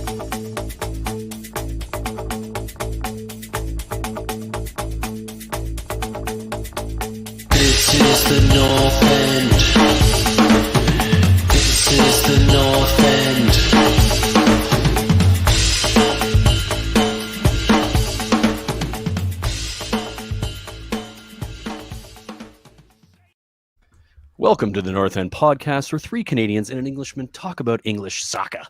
This is the North End. This is the North End. Welcome to the North End podcast, where three Canadians and an Englishman talk about English soccer.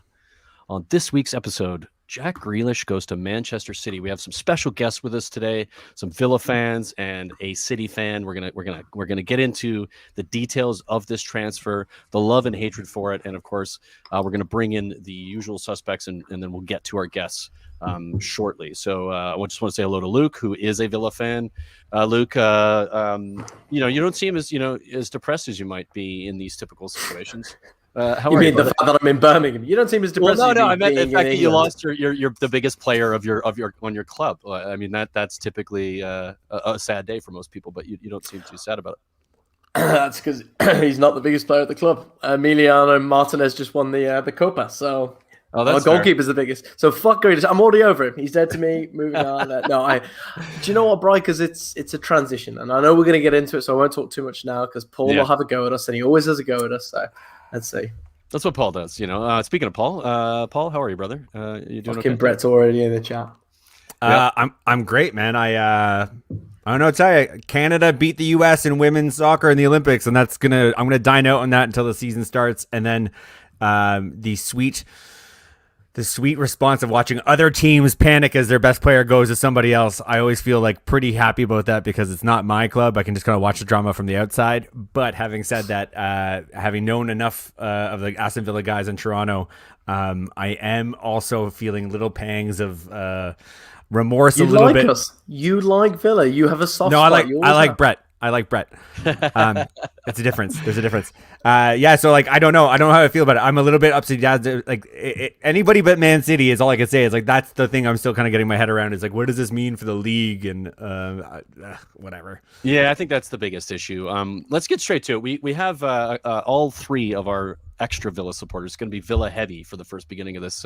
On this week's episode, Jack Grealish goes to Manchester City. We have some special guests with us today, some Villa fans and a City fan. We're gonna get into the details of this transfer, the love and hatred for it, and of course, we're gonna bring in the usual suspects, and then we'll get to our guests shortly. So I just want to say hello to Luke, who is a Villa fan. Luke, you don't seem as depressed as you might be in these typical situations. How you are mean you, the fact that I'm in Birmingham? You don't seem as depressed. Well, as no, you I meant the being fact in that you England. lost you're the biggest player of your club. I mean that's typically a sad day for most people, but you don't seem too sad about it. That's because he's not the biggest player at the club. Emiliano Martinez just won the Copa, so our goalkeeper's the biggest. So fuck Grealish. I'm already over him. He's dead to me. Moving on. Do you know what, Brian? Because it's a transition, and I know we're going to get into it, so I won't talk too much now because Paul will have a go at us, and he always has a go at us. So let's see. That's what Paul does, Speaking of Paul, Paul, how are you, brother? You doing Fucking okay? Brett's already in the chat. I'm great, man. I don't know what to tell you. Canada beat the U.S. in women's soccer in the Olympics, and I'm gonna dine out on that until the season starts. And then the sweet response of watching other teams panic as their best player goes to somebody else. I always feel like pretty happy about that because it's not my club. I can just kind of watch the drama from the outside. But having said that, having known enough of the Aston Villa guys in Toronto, I am also feeling little pangs of remorse. You like us. You like Villa. You have a soft spot. I like Brett. It's a difference. There's a difference. So like I don't know how I feel about it. I'm a little bit upside down. Like anybody but Man City is all I can say. It's like that's the thing I'm still kind of getting my head around. Is like, what does this mean for the league and whatever. Yeah, I think that's the biggest issue. Let's get straight to it. We have all three of our extra Villa supporters. It's going to be Villa heavy for the first beginning of this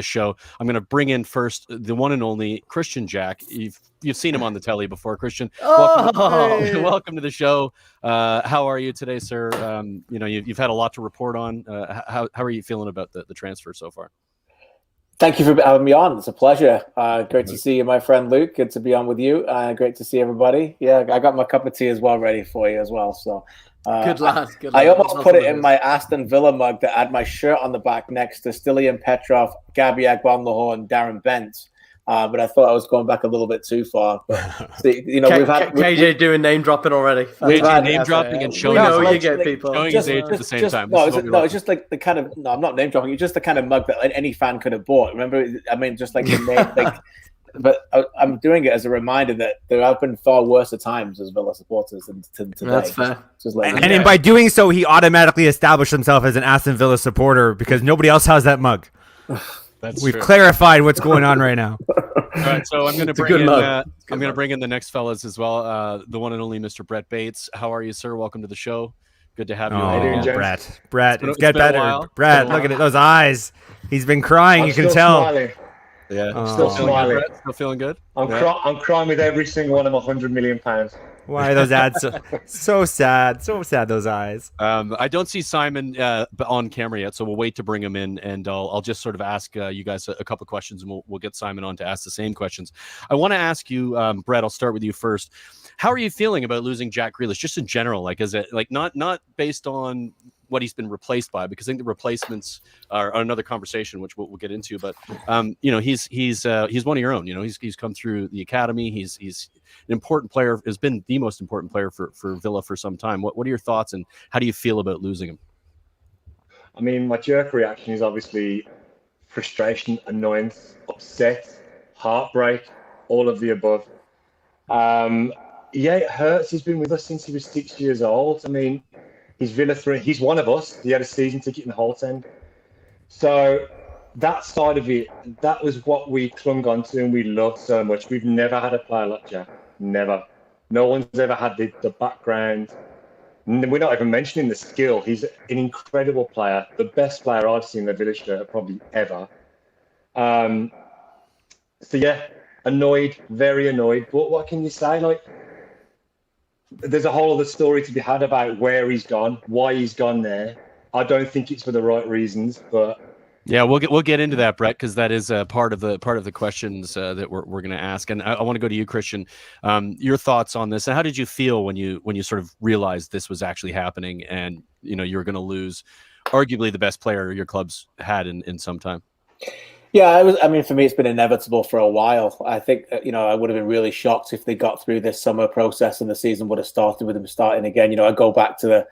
show. I'm going to bring in first the one and only Christian Jack. You've seen him on the telly before, Christian. Welcome to the show. How are you today, sir? You've had a lot to report on. How are you feeling about the transfer so far? Thank you for having me on. It's a pleasure. Great to see you, my friend Luke. Good to be on with you. Great to see everybody. Yeah, I got my cup of tea as well ready for you as well. So good lad. I almost put it in my Aston Villa mug that had my shirt on the back next to Stilian Petrov, Gabby Agbonlahor, and Darren Bent. But I thought I was going back a little bit too far. But we've had KJ doing name dropping already. We've had name dropping and showing his age at the same time. It's just like the kind of I'm not name dropping. It's just the kind of mug that any fan could have bought. Remember, I mean, just like the name, like. But I'm doing it as a reminder that there have been far worse times as Villa supporters than today. That's fair. And by doing so, he automatically established himself as an Aston Villa supporter because nobody else has that mug. We've clarified what's going on right now. All right, so I'm going to bring in the next fellas as well. The one and only Mr. Brett Bates. How are you, sir? Welcome to the show. Good to have you. Brett, get better. Brett, look at it. Those eyes. He's been crying. You can tell. Smiling. Yeah, still smiling. Still feeling good. I'm crying with every single one of my £100 million. Why are those ads so sad? So sad, those eyes. I don't see Simon on camera yet, so we'll wait to bring him in, and I'll just sort of ask you guys a couple of questions, and we'll get Simon on to ask the same questions. I want to ask you, Brett. I'll start with you first. How are you feeling about losing Jack Grealish, just in general? Like, is it like not based on what he's been replaced by, because I think the replacements are another conversation, which we'll get into. But he's one of your own. He's come through the academy. He's an important player. Has been the most important player for Villa for some time. What are your thoughts, and how do you feel about losing him? I mean, my jerk reaction is obviously frustration, annoyance, upset, heartbreak, all of the above. Yeah, it hurts. He's been with us since he was 6 years old. I mean, he's Villa 3. He's one of us. He had a season ticket in the Holt End. So that side of it, that was what we clung on to and we loved so much. We've never had a player like Jack. Never. No one's ever had the background. We're not even mentioning the skill. He's an incredible player. The best player I've seen in the Villa shirt probably ever. So yeah, annoyed, very annoyed. But what can you say? Like, there's a whole other story to be had about where he's gone, why he's gone there. I don't think it's for the right reasons, but yeah, we'll get into that, Brett, because that is part of the questions that we're going to ask. And I want to go to you, Christian. Your thoughts on this, and how did you feel when you sort of realized this was actually happening, and you were going to lose arguably the best player your club's had in some time? Yeah, I mean, for me, it's been inevitable for a while. I think, I would have been really shocked if they got through this summer process and the season would have started with them starting again. I go back to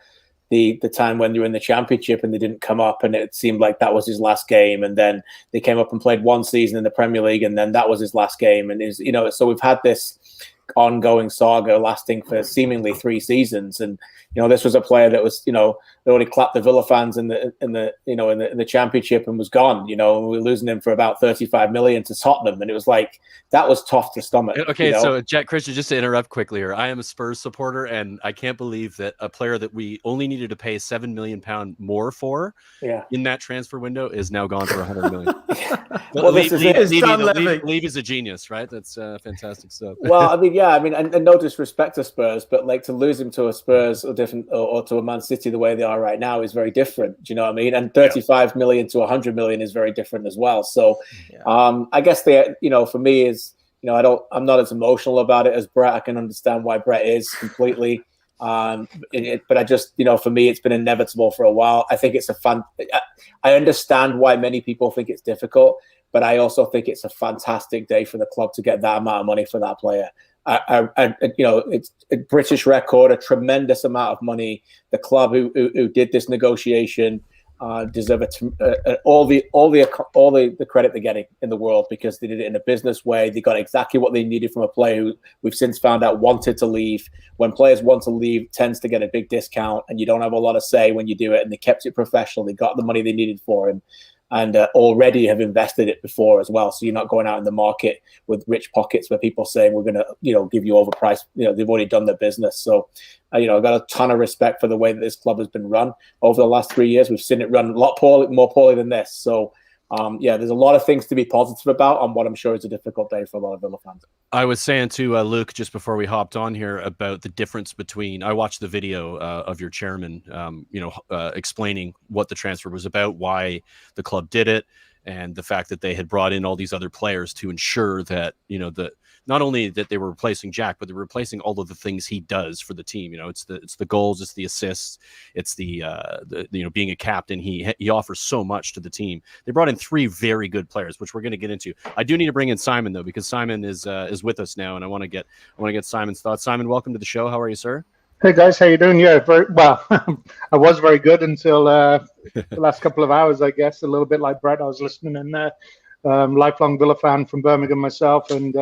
the time when they were in the championship and they didn't come up, and it seemed like that was his last game. And then they came up and played one season in the Premier League, and then that was his last game. And so we've had this ongoing saga lasting for seemingly 3 seasons. And this was a player that was, they already clapped the Villa fans in the championship and was gone. And we were losing him for about 35 million to Tottenham, and it was like that was tough to stomach. Okay, so Jack, Christian, just to interrupt quickly here, I am a Spurs supporter, and I can't believe that a player that we only needed to pay £7 million more for, in that transfer window, is now gone for 100 million. Well, this is it. Levy's a genius, right? That's fantastic stuff. Well, and no disrespect to Spurs, but like to lose him to a Spurs or to a Man City the way they are right now is very different. Do you know what I mean? And 35 million to 100 million is very different as well. So, I guess for me is, I'm not as emotional about it as Brett. I can understand why Brett is completely. But I just, for me, it's been inevitable for a while. I think it's I understand why many people think it's difficult, but I also think it's a fantastic day for the club to get that amount of money for that player. It's a British record, a tremendous amount of money. The club who did this negotiation deserve all the credit they're getting in the world, because they did it in a business way. They got exactly what they needed from a player who we've since found out wanted to leave. When players want to leave, it tends to get a big discount, and you don't have a lot of say when you do it. And they kept it professional. They got the money they needed for him, and already have invested it before as well. So you're not going out in the market with rich pockets where people saying we're going to, give you overpriced. They've already done their business. So, I've got a ton of respect for the way that this club has been run over the last 3 years. We've seen it run a lot more poorly than this. So, there's a lot of things to be positive about on what I'm sure is a difficult day for a lot of Villa fans. I was saying to Luke just before we hopped on here about the difference between, I watched the video of your chairman, explaining what the transfer was about, why the club did it, and the fact that they had brought in all these other players to ensure that, not only that they were replacing Jack, but they were replacing all of the things he does for the team. It's the goals, it's the assists, it's the being a captain. He offers so much to the team. They brought in 3 very good players, which we're going to get into. I do need to bring in Simon though, because Simon is with us now, and I want to get Simon's thoughts. Simon, welcome to the show. How are you, sir? Hey guys, how you doing? Yeah, very well. I was very good until the last couple of hours, I guess. A little bit like Brett, I was listening in there. Lifelong Villa fan from Birmingham myself, and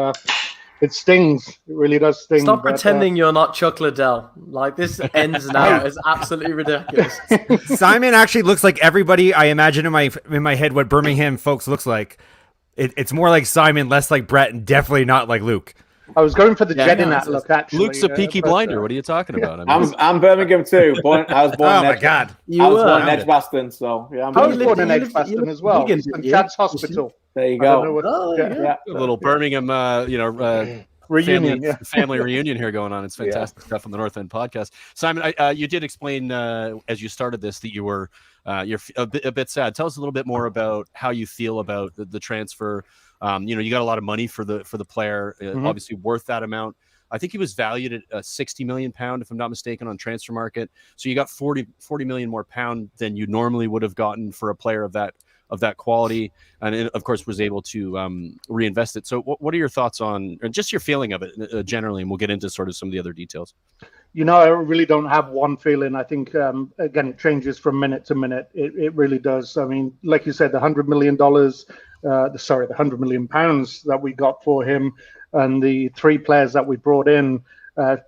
it stings. It really does sting. Stop pretending you're not Chuck Liddell. Like, this ends now. It's absolutely ridiculous. Simon actually looks like everybody I imagine in my head what Birmingham folks looks like. It's more like Simon, less like Brett, and definitely not like Luke. I was going for the Jed in that look, actually. Luke's a Peaky Blinder. What are you talking about? I'm Birmingham too. I was born. Oh my God! I was born in Edgbaston, so yeah. I was born in Edgbaston as well. St. Chad's Hospital. There you go. A little Birmingham, reunion, family reunion here going on. It's fantastic stuff on the North End podcast. Simon, you did explain as you started this that you were you're a bit sad. Tell us a little bit more about how you feel about the transfer. You got a lot of money for the player, obviously worth that amount. I think he was valued at £60 million, if I'm not mistaken, on transfer market. So you got 40 million more pound than you normally would have gotten for a player of that quality, and it, of course, was able to reinvest it. So what are your thoughts on, or just your feeling of it generally, and we'll get into sort of some of the other details. I really don't have one feeling. I think, again, it changes from minute to minute. It really does. I mean, like you said, the $100 million, the £100 million that we got for him, and the 3 players that we brought in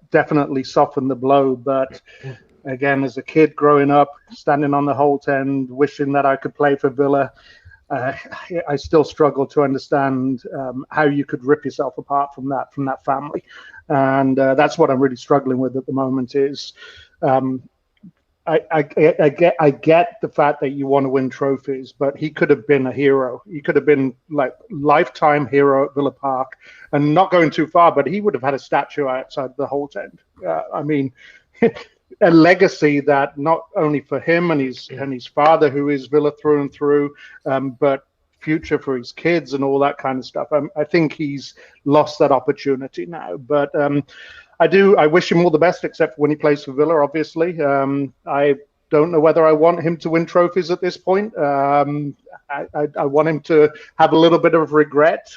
definitely softened the blow. But again, as a kid growing up, standing on the Holt End, wishing that I could play for Villa, I still struggle to understand how you could rip yourself apart from that family. And that's what I'm really struggling with at the moment is I get the fact that you want to win trophies, but he could have been a hero. He could have been like lifetime hero at Villa Park, and not going too far, but he would have had a statue outside the Holt End. I mean, a legacy that not only for him and his father, who is Villa through and through, but future for his kids and all that kind of stuff. I think he's lost that opportunity now, but I wish him all the best, except when he plays for Villa, obviously. I don't know whether I want him to win trophies at this point. I want him to have a little bit of regret.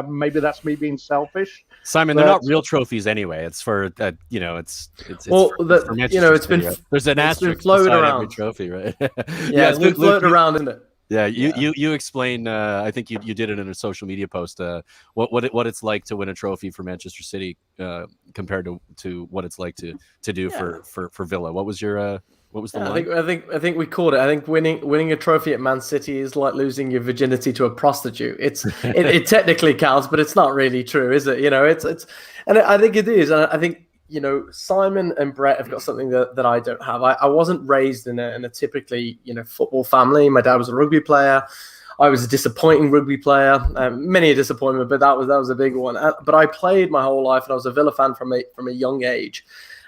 Maybe that's me being selfish. Simon, they're not real trophies anyway. It's for it's well, for it's been there's an asterisk floated beside around every trophy, right? Yeah, it's been floated around, isn't it? Yeah, you explain. I think you did it in a social media post. What it's like to win a trophy for Manchester City compared to what it's like to do for Villa. What was your what was the line? I think we called it. I think winning a trophy at Man City is like losing your virginity to a prostitute. It technically counts, but it's not really true, is it? And I think it is. And I think Simon and Brett have got something that I don't have. I wasn't raised in a typically football family. My dad was a rugby player. I was a disappointing rugby player. Many a disappointment, but that was a big one. But I played my whole life, and I was a Villa fan from a young age.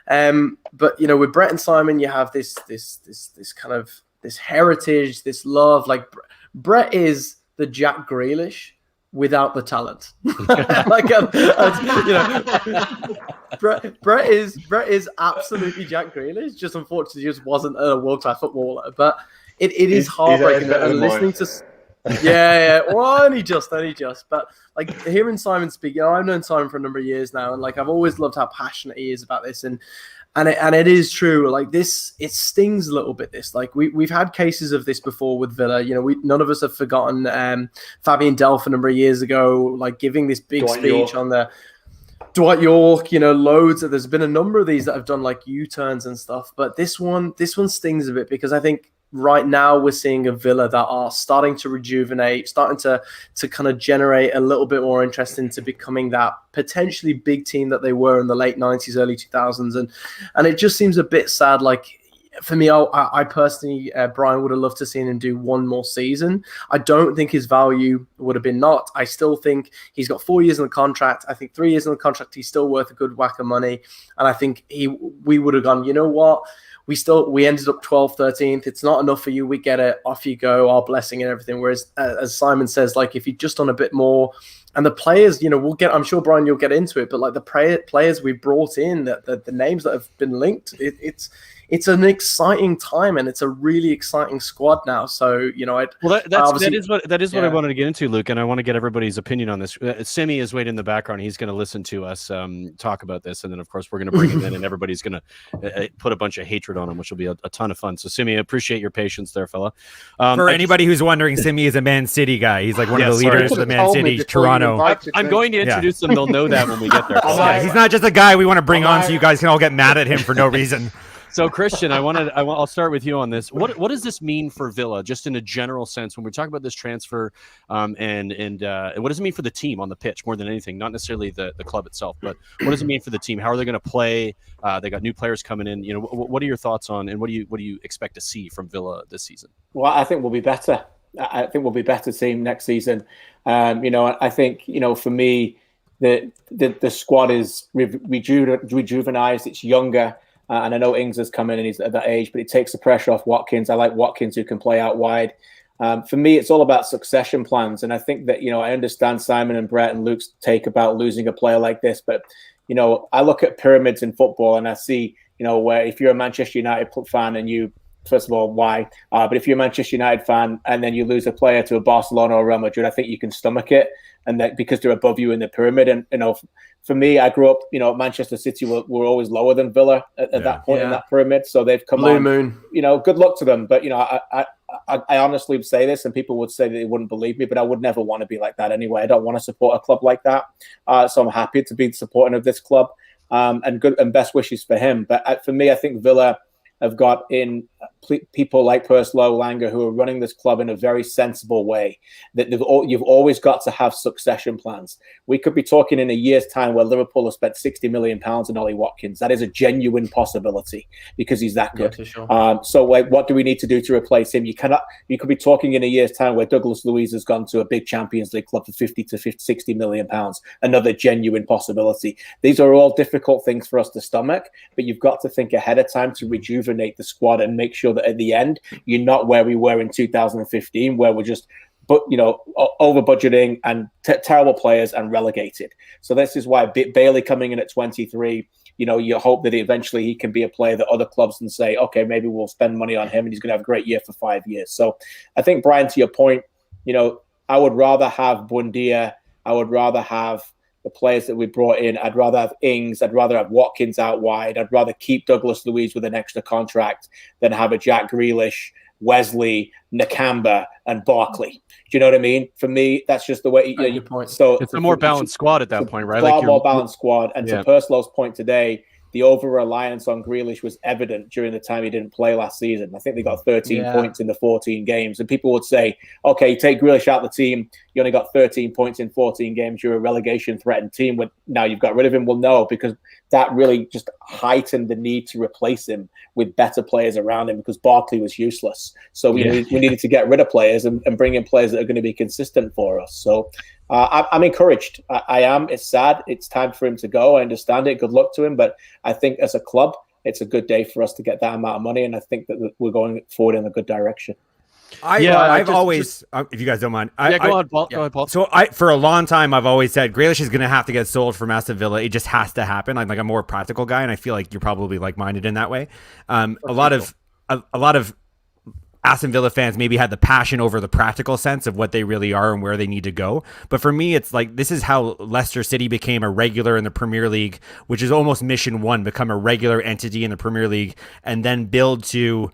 But with Brett and Simon, you have this kind of this heritage, this love. Like Brett is the Jack Grealish without the talent. Brett is absolutely Jack Grealish. Just unfortunately, just wasn't a world-class footballer. But it is heartbreaking listening to. Yeah. Well, only just. But like hearing Simon speak, I've known Simon for a number of years now, and like I've always loved how passionate he is about this, and it is true. Like this, it stings a little bit. This, like we've had cases of this before with Villa. None of us have forgotten Fabian Delph a number of years ago, like giving this big speech on the Dwight York. Loads. There's been a number of these that have done like U-turns and stuff, but this one stings a bit because I think right now we're seeing a Villa that are starting to rejuvenate, starting to kind of generate a little bit more interest into becoming that potentially big team that they were in the late 90s, early 2000s. And it just seems a bit sad. Like for me, I personally, Brian would have loved to seen him do one more season. I don't think his value would have been not. I still think he's got 4 years in the contract. I think 3 years in the contract, he's still worth a good whack of money. And I think we would have gone, you know what? We ended up 12th, 13th. It's not enough for you. We get it. Off you go. Our blessing and everything. Whereas, as Simon says, like if you'd just done a bit more, and the players, I'm sure Brian, you'll get into it, but like the players we brought in, the names that have been linked, it's an exciting time and it's a really exciting squad now. So, that is what I wanted to get into, Luke, and I want to get everybody's opinion on this. Simi is waiting in the background. He's going to listen to us talk about this, and then of course we're going to bring him in, and everybody's going to put a bunch of hatred on him, which will be a ton of fun. So, Simi, I appreciate your patience there, fella. For anybody who's wondering, Simi is a Man City guy. He's like one of the leaders of the Man City Toronto. I'm going to introduce them. They'll know that when we get there. He's not just a guy we want to bring on so you guys can all get mad at him for no reason. So, Christian, I'll start with you on this. What does this mean for Villa, just in a general sense, when we talk about this transfer, and what does it mean for the team on the pitch more than anything? Not necessarily the club itself, but what does it mean for the team? How are they going to play? They got new players coming in. What are your thoughts on, and what do you expect to see from Villa this season? Well, I think we'll be better. I think we'll be a better team next season. I think for me, the squad is rejuvenized. It's younger. And I know Ings has come in and he's at that age, but it takes the pressure off Watkins. I like Watkins who can play out wide. For me, it's all about succession plans. And I think that, I understand Simon and Brett and Luke's take about losing a player like this. But, I look at pyramids in football and I see, where if you're a Manchester United fan and you, first of all, why? But if you're a Manchester United fan and then you lose a player to a Barcelona or Real Madrid, I think you can stomach it. And that because they're above you in the pyramid. And, for me, I grew up, Manchester City were always lower than Villa at that point in that pyramid. So they've come Blue on. Moon. Good luck to them. But, I honestly would say this, and people would say that they wouldn't believe me, but I would never want to be like that anyway. I don't want to support a club like that. So I'm happy to be supporting of this club, and best wishes for him. But for me, I think Villa have got in people like Perslow, Langer, who are running this club in a very sensible way. That you've always got to have succession plans. We could be talking in a year's time where Liverpool have spent £60 million on Ollie Watkins. That is a genuine possibility because he's that good. Yeah, sure. So what do we need to do to replace him? You could be talking in a year's time where Douglas Luiz has gone to a big Champions League club for 50 to 60 million pounds. Another genuine possibility. These are all difficult things for us to stomach, but you've got to think ahead of time to rejuvenate the squad and make sure that at the end you're not where we were in 2015, where we're just over budgeting and terrible players and relegated. So this is why Bailey coming in at 23, you hope that eventually he can be a player that other clubs can say, okay, maybe we'll spend money on him and he's going to have a great year for 5 years. So I think, Brian, to your point, I would rather have Buendia. I would rather have the players that we brought in. I'd rather have Ings. I'd rather have Watkins out wide. I'd rather keep Douglas Luiz with an extra contract than have a Jack Grealish, Wesley, Nakamba, and Barkley. Do you know what I mean? For me, that's just the way. Good point. So it's a more balanced squad at that point, right? Far more balanced squad. And yeah. to Perslow's point today, the over-reliance on Grealish was evident during the time he didn't play last season. I think they got 13 points in the 14 games. And people would say, okay, take Grealish out of the team. You only got 13 points in 14 games. You're a relegation-threatened team. Now you've got rid of him. Well, no, because that really just heightened the need to replace him with better players around him because Barkley was useless. So we needed to get rid of players and bring in players that are going to be consistent for us. So I'm encouraged. I am. It's sad. It's time for him to go. I understand it. Good luck to him. But I think as a club, it's a good day for us to get that amount of money. And I think that we're going forward in a good direction. I've always, if you guys don't mind. Go ahead, Paul. So for a long time, I've always said Grealish is going to have to get sold from Aston Villa. It just has to happen. I'm like a more practical guy, and I feel like you're probably like-minded in that way. A lot of Aston Villa fans maybe had the passion over the practical sense of what they really are and where they need to go. But for me, it's like this is how Leicester City became a regular in the Premier League, which is almost mission one, become a regular entity in the Premier League and then build to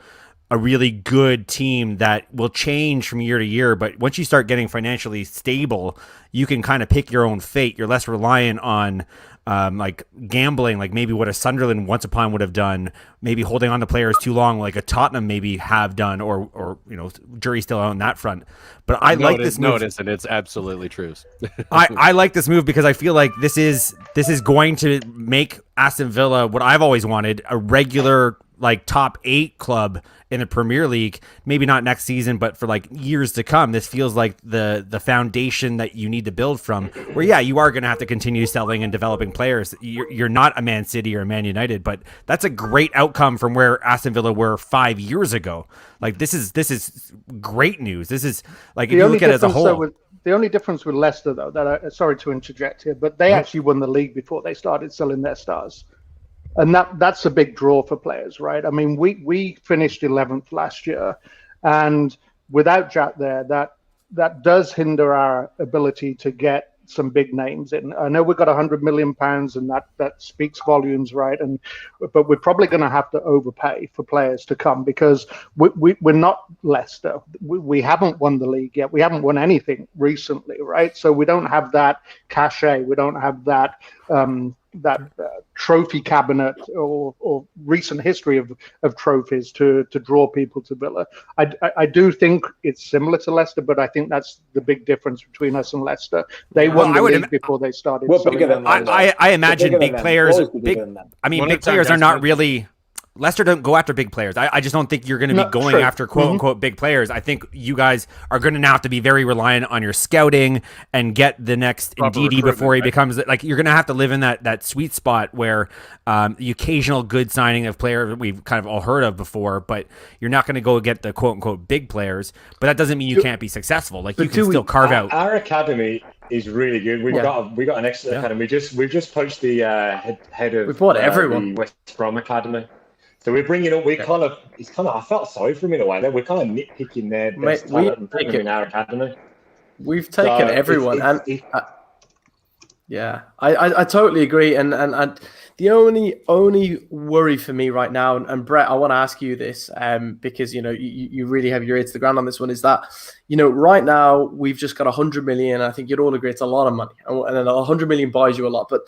a really good team that will change from year to year. But once you start getting financially stable, you can kind of pick your own fate. You're less reliant on like gambling, like maybe what a Sunderland once upon would have done, maybe holding on to players too long, like a Tottenham maybe have done, or jury's still out on that front. But I like this move. No, it isn't. It's absolutely true. I like this move because I feel like this is going to make Aston Villa what I've always wanted, a regular like top 8 club in the Premier League. Maybe not next season, but for like years to come. This feels like the foundation that you need to build from, where you are going to have to continue selling and developing players. You're not a Man City or a Man United, but that's a great outcome from where Aston Villa were 5 years ago. Like this is great news. This is like, if you look at it as a whole. The only difference with Leicester, though, sorry to interject here, but they actually won the league before they started selling their stars. And that's a big draw for players, right? I mean, we finished 11th last year, and without Jack there, that does hinder our ability to get some big names in. I know we've got £100 million, and that speaks volumes, right? But we're probably going to have to overpay for players to come because we're not Leicester. We haven't won the league yet. We haven't won anything recently, right? So we don't have that cachet. We don't have that trophy cabinet or recent history of trophies to draw people to Villa. I do think it's similar to Leicester, but I think that's the big difference between us and Leicester. They won the league before they started. I imagine big players. Big players are not really. Leicester don't go after big players. I just don't think you're going to be going after quote-unquote big players. I think you guys are going to now have to be very reliant on your scouting and get the next Ndidi before he becomes... Like, you're going to have to live in that sweet spot where the occasional good signing of player we've kind of all heard of before, but you're not going to go get the quote-unquote big players. But that doesn't mean you can't be successful. Like, you can still carve out... Our academy is really good. We've got an excellent academy. We've just poached the head of... We've bought everyone. The West Brom academy. So we're bringing up. I felt sorry for him in a way. We're kind of nitpicking their best talent and putting them in our academy. We've taken everyone, I totally agree. And the only worry for me right now, and Brett, I want to ask you this, because you really have your ear to the ground on this one, is that right now we've just got 100 million. I think you'd all agree it's a lot of money, and then 100 million buys you a lot, but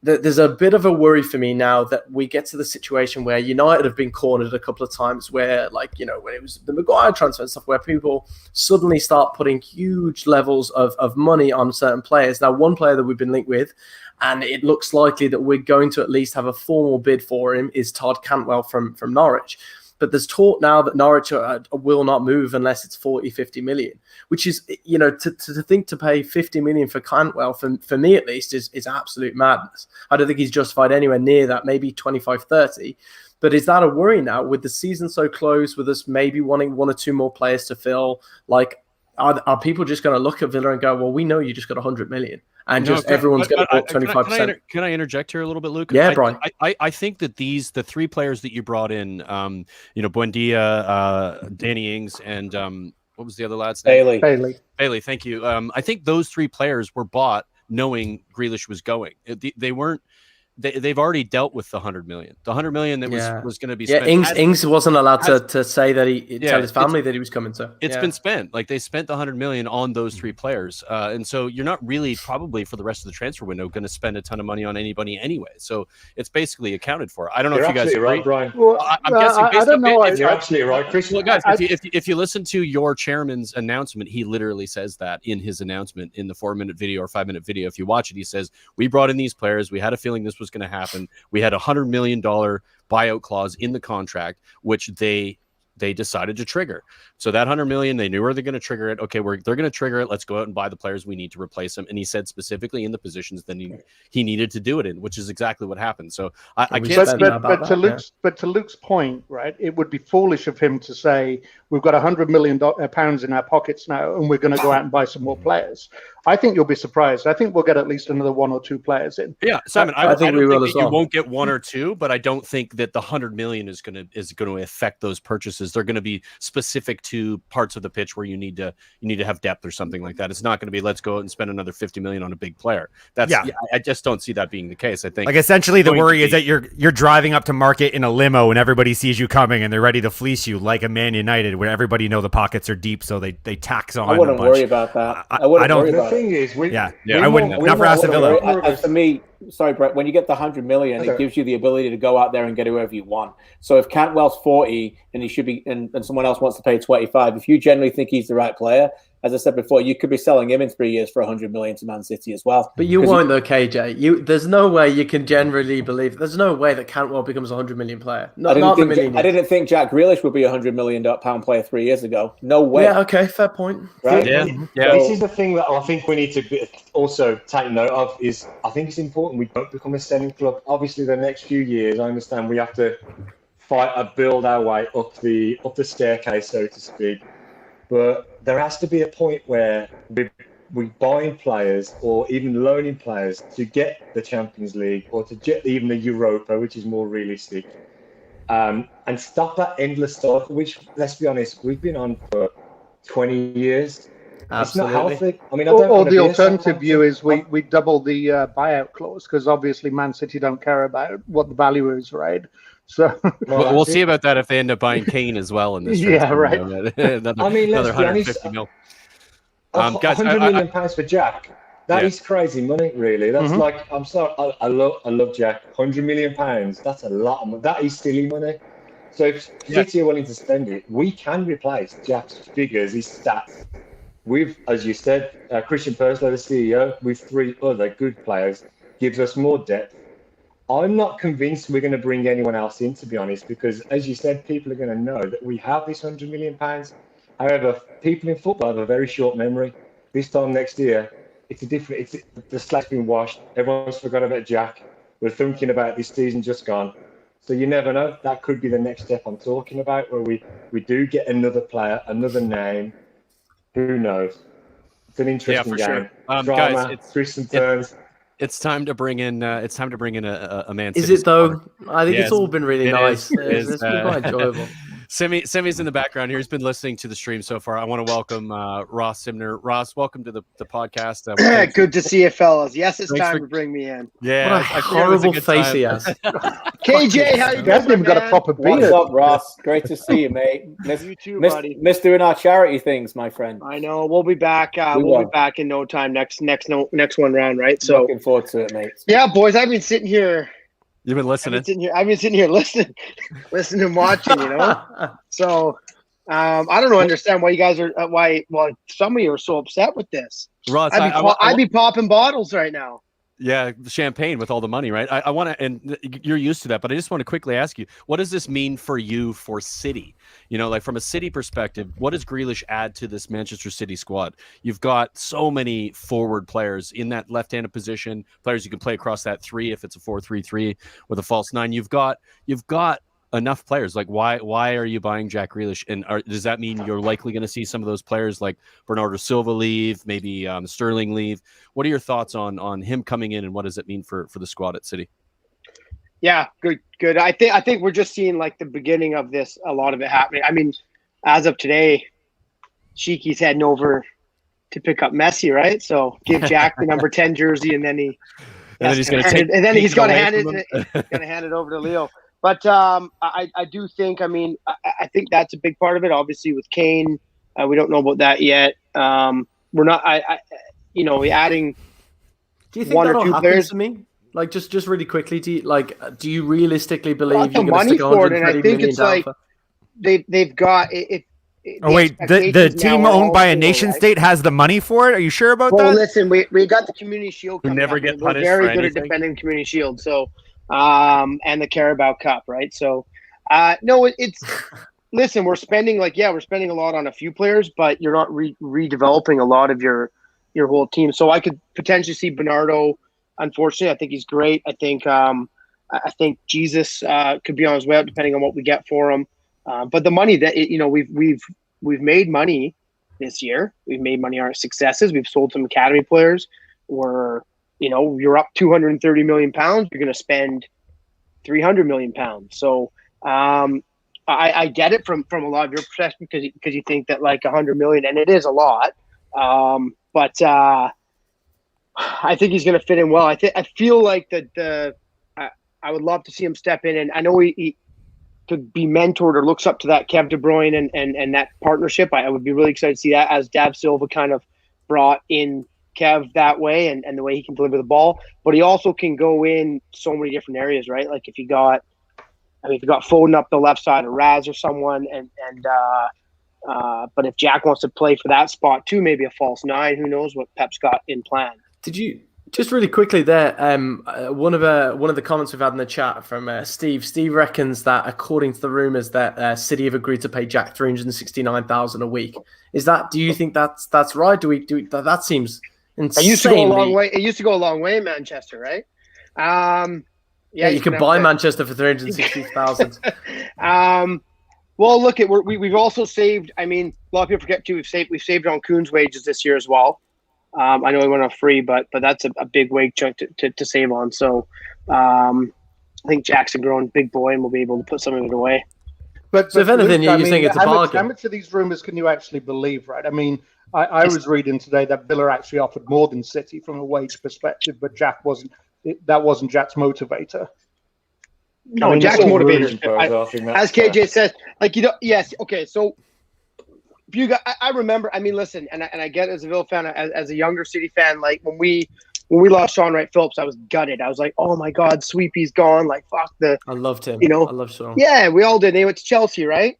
there's a bit of a worry for me now that we get to the situation where United have been cornered a couple of times where, like, when it was the Maguire transfer and stuff, where people suddenly start putting huge levels of money on certain players. Now, one player that we've been linked with, and it looks likely that we're going to at least have a formal bid for him, is Todd Cantwell from Norwich. But there's talk now that Norwich will not move unless it's 40-50 million, which is, to think to pay 50 million for Cantwell, for me at least, is absolute madness. I don't think he's justified anywhere near that, maybe 25-30. But is that a worry now with the season so close, with us maybe wanting one or two more players to fill? Like, are people just going to look at Villa and go, well, we know you just got 100 million? And everyone's going to put 25%. Can I interject here a little bit, Luke? Yeah, Brian. I think that the three players that you brought in, Buendia, Danny Ings, and what was the other lad's name? Bailey, thank you. I think those three players were bought knowing Grealish was going. They weren't. They've already dealt with the 100 million. The 100 million that was going to be spent. Yeah, Ings wasn't allowed to say that tell his family that he was coming to. It's been spent. Like, they spent the 100 million on those three players, and so you're not really probably for the rest of the transfer window going to spend a ton of money on anybody anyway. So it's basically accounted for. I don't know if you guys agree. Right, Brian. Well, I'm guessing. I don't know. You're absolutely right, Chris. Well, guys, if you listen to your chairman's announcement, he literally says that in his announcement in the 4-minute video or 5-minute video. If you watch it, he says, "We brought in these players. We had a feeling this was going to happen. We had $100 million buyout clause in the contract, which they decided to trigger. So that 100 million, they knew where they're going to trigger it. Okay, they're going to trigger it. Let's go out and buy the players we need to replace them." And he said specifically in the positions that he needed to do it in, which is exactly what happened. So I can't. But to Luke's point, right? It would be foolish of him to say we've got £100 million pounds in our pockets now, and we're going to go out and buy some more players. I think you'll be surprised. I think we'll get at least another 1 or 2 players in. Yeah, Simon, I think we will as well. You won't get 1 or 2, but I don't think that the 100 million is going to affect those purchases. They're going to be specific to parts of the pitch where you need to have depth or something like that. It's not going to be let's go out and spend another 50 million on a big player. I just don't see that being the case. I think, like, essentially the worry is that you're driving up to market in a limo and everybody sees you coming and they're ready to fleece you, like a Man United, where everybody know the pockets are deep, so they tax on. I wouldn't worry about that. I wouldn't worry about it. The thing is, I wouldn't. Not for Aston Villa. For me, sorry, Brett, when you get the 100 million, it gives you the ability to go out there and get whoever you want. So if Cantwell's 40 and he should be, and someone else wants to pay 25, if you generally think he's the right player, as I said before, you could be selling him in 3 years for 100 million to Man City as well. But you won't, though, KJ. There's no way you can generally believe. There's no way that Cantwell becomes a 100 million player. I didn't think Jack Grealish would be a £100 million player 3 years ago. No way. Yeah. Okay. Fair point. Right? Yeah. This is the thing that I think we need to also take note of. Is I think it's important we don't become a selling club. Obviously, the next few years, I understand we have to fight and build our way up the staircase, so to speak. But there has to be a point where we buying players or even loaning players to get the Champions League or to get even the Europa, which is more realistic, and stop that endless cycle, which, let's be honest, we've been on for 20 years. Absolutely. It's not healthy. I mean, or the alternative view is we double the buyout clause, because obviously Man City don't care about what the value is, right? So we'll see about that if they end up buying Kane as well in this. Yeah, right. Another 150 mil. Guys, £100 million for Jack. That is crazy money, really. That's like, I'm sorry, I love Jack. £100 million. That's a lot of money. That is silly money. So if City are willing to spend it, we can replace Jack's figures, his stats, with, as you said, Christian Perslow, the CEO, with 3 other good players, gives us more depth. I'm not convinced we're going to bring anyone else in, to be honest, because, as you said, people are going to know that we have this £100 million. However, people in football have a very short memory. This time next year, the slate's been washed. Everyone's forgot about Jack. We're thinking about this season just gone. So you never know. That could be the next step I'm talking about, where we do get another player, another name. Who knows? It's an interesting game. Sure. Drama, guys, twists and turns. It's time to bring in. It's time to bring in a Man City. Is it though? Supporter. I think it's all been really nice. It's been quite enjoyable. Semi's in the background here. He's been listening to the stream so far. I want to welcome Ross Simner. Ross, welcome to the podcast. Good to see you, fellas. Yes, it's time to bring me in. Yeah, what a horrible face he has. KJ, how you doing? Even got a proper beard. What's up, Ross? Great to see you, mate. You too, buddy. Miss doing our charity things, my friend. I know. We'll be back. We'll be back in no time. Next one round, right? So looking forward to it, mate. Yeah, boys. I've been sitting here. You've been listening. I've been sitting here listening and watching. So I don't understand why you guys are some of you are so upset with this. Ross, I'd be popping bottles right now. Yeah, champagne with all the money, right? I want to, and you're used to that, but I just want to quickly ask you, what does this mean for you for City? Like from a City perspective, what does Grealish add to this Manchester City squad? You've got so many forward players in that left-handed position, players you can play across that 3 if it's a 4-3-3 with a false 9. You've got enough players. Like why are you buying Jack Grealish? And does that mean you're likely going to see some of those players like Bernardo Silva leave, maybe Sterling leave? What are your thoughts on him coming in, and what does it mean for the squad at City? Yeah, good. I think we're just seeing like the beginning of this, a lot of it happening. I mean, as of today, Sheiky's heading over to pick up Messi, right? So give Jack the number 10 jersey, and then he's going to hand it over to Leo. But I do think, I think that's a big part of it. Obviously, with Kane, we don't know about that yet. We're not. Adding. Do you think one that'll or two happen players to me? Like just really quickly, do you realistically believe the you're going to money stick for it? And I 130 think million it's down like for? they've got it. Wait, the team owned by a nation state has the money for it? Are you sure about that? Well, listen, we got the Community Shield. Who never get punished. We're very for good anything. at defending Community Shield. So, and the Carabao Cup, right? So, no, it's listen. We're spending a lot on a few players, but you're not redeveloping a lot of your whole team. So I could potentially see Bernardo. Unfortunately, I think he's great. I think Jesus could be on his way out, depending on what we get for him. But the money that we've made money this year. We've made money on our successes. We've sold some academy players. You're up 230 million pounds. You're going to spend 300 million pounds. So I get it from a lot of your perspective because you think that like 100 million, and it is a lot. But I think he's going to fit in well. I feel like that I would love to see him step in, and I know he could be mentored or looks up to that Kev De Bruyne and that partnership. I would be really excited to see that, as Dav Silva kind of brought in Kev that way and the way he can deliver the ball. But he also can go in so many different areas, right? Like if you got Foden up the left side of Raz or someone, but if Jack wants to play for that spot too, maybe a false 9, who knows what Pep's got in plan. Did you just really quickly there? One of the comments we've had in the chat from Steve. Steve reckons that according to the rumors that City have agreed to pay Jack $369,000 a week. Is that? Do you think that's right? Do we that seems insane? It used to go a long way. It used to go a long way in Manchester, right? Yeah, you can buy Manchester for $360,000. Well, look, we've also saved. I mean, a lot of people forget too. We've saved on Kuhn's wages this year as well. I know he went on free, but that's a big wage chunk to save on. So I think Jack's a grown big boy, and we'll be able to put some of it away. But if anything, you think it's a bargain. How much of these rumors can you actually believe, right? I mean, I was reading today that Villa actually offered more than City from a wage perspective, but Jack wasn't. That wasn't Jack's motivator. No, Jack's motivator, as KJ says, yes, okay. So if you got, I remember. I mean, listen, and I get it as a Villa fan, as a younger City fan, like when we lost Sean Wright Phillips, I was gutted. I was like, oh my God, Sweepy's gone. Like fuck the. I loved him. I love Sean. Yeah, we all did. They went to Chelsea, right?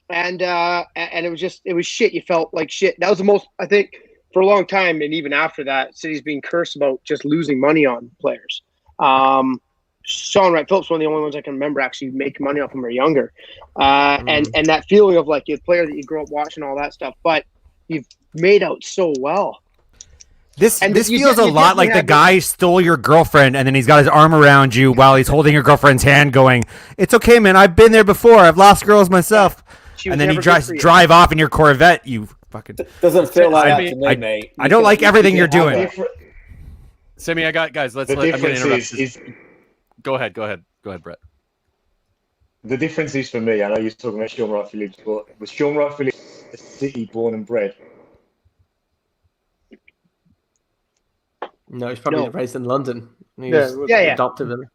And it was shit. You felt like shit. That was the most, I think, for a long time, and even after that, City's being cursed about just losing money on players. Sean Wright Phillips, one of the only ones I can remember actually making money off when we were younger. And that feeling of like a player that you grew up watching, all that stuff, but you've made out so well. This feels a lot like the guy stole your girlfriend and then he's got his arm around you while he's holding your girlfriend's hand going, it's okay, man, I've been there before. I've lost girls myself. And then he drive off in your Corvette, you fucking... Doesn't feel like that to me, mate. I don't like everything you're doing. Semi, I got guys. The difference is Go ahead, Brett. The difference is for me, I know you're talking about Sean Wright-Phillips, but was Sean Wright-Phillips a City born and bred? No, he's probably raised in London. Yeah. Adopted him.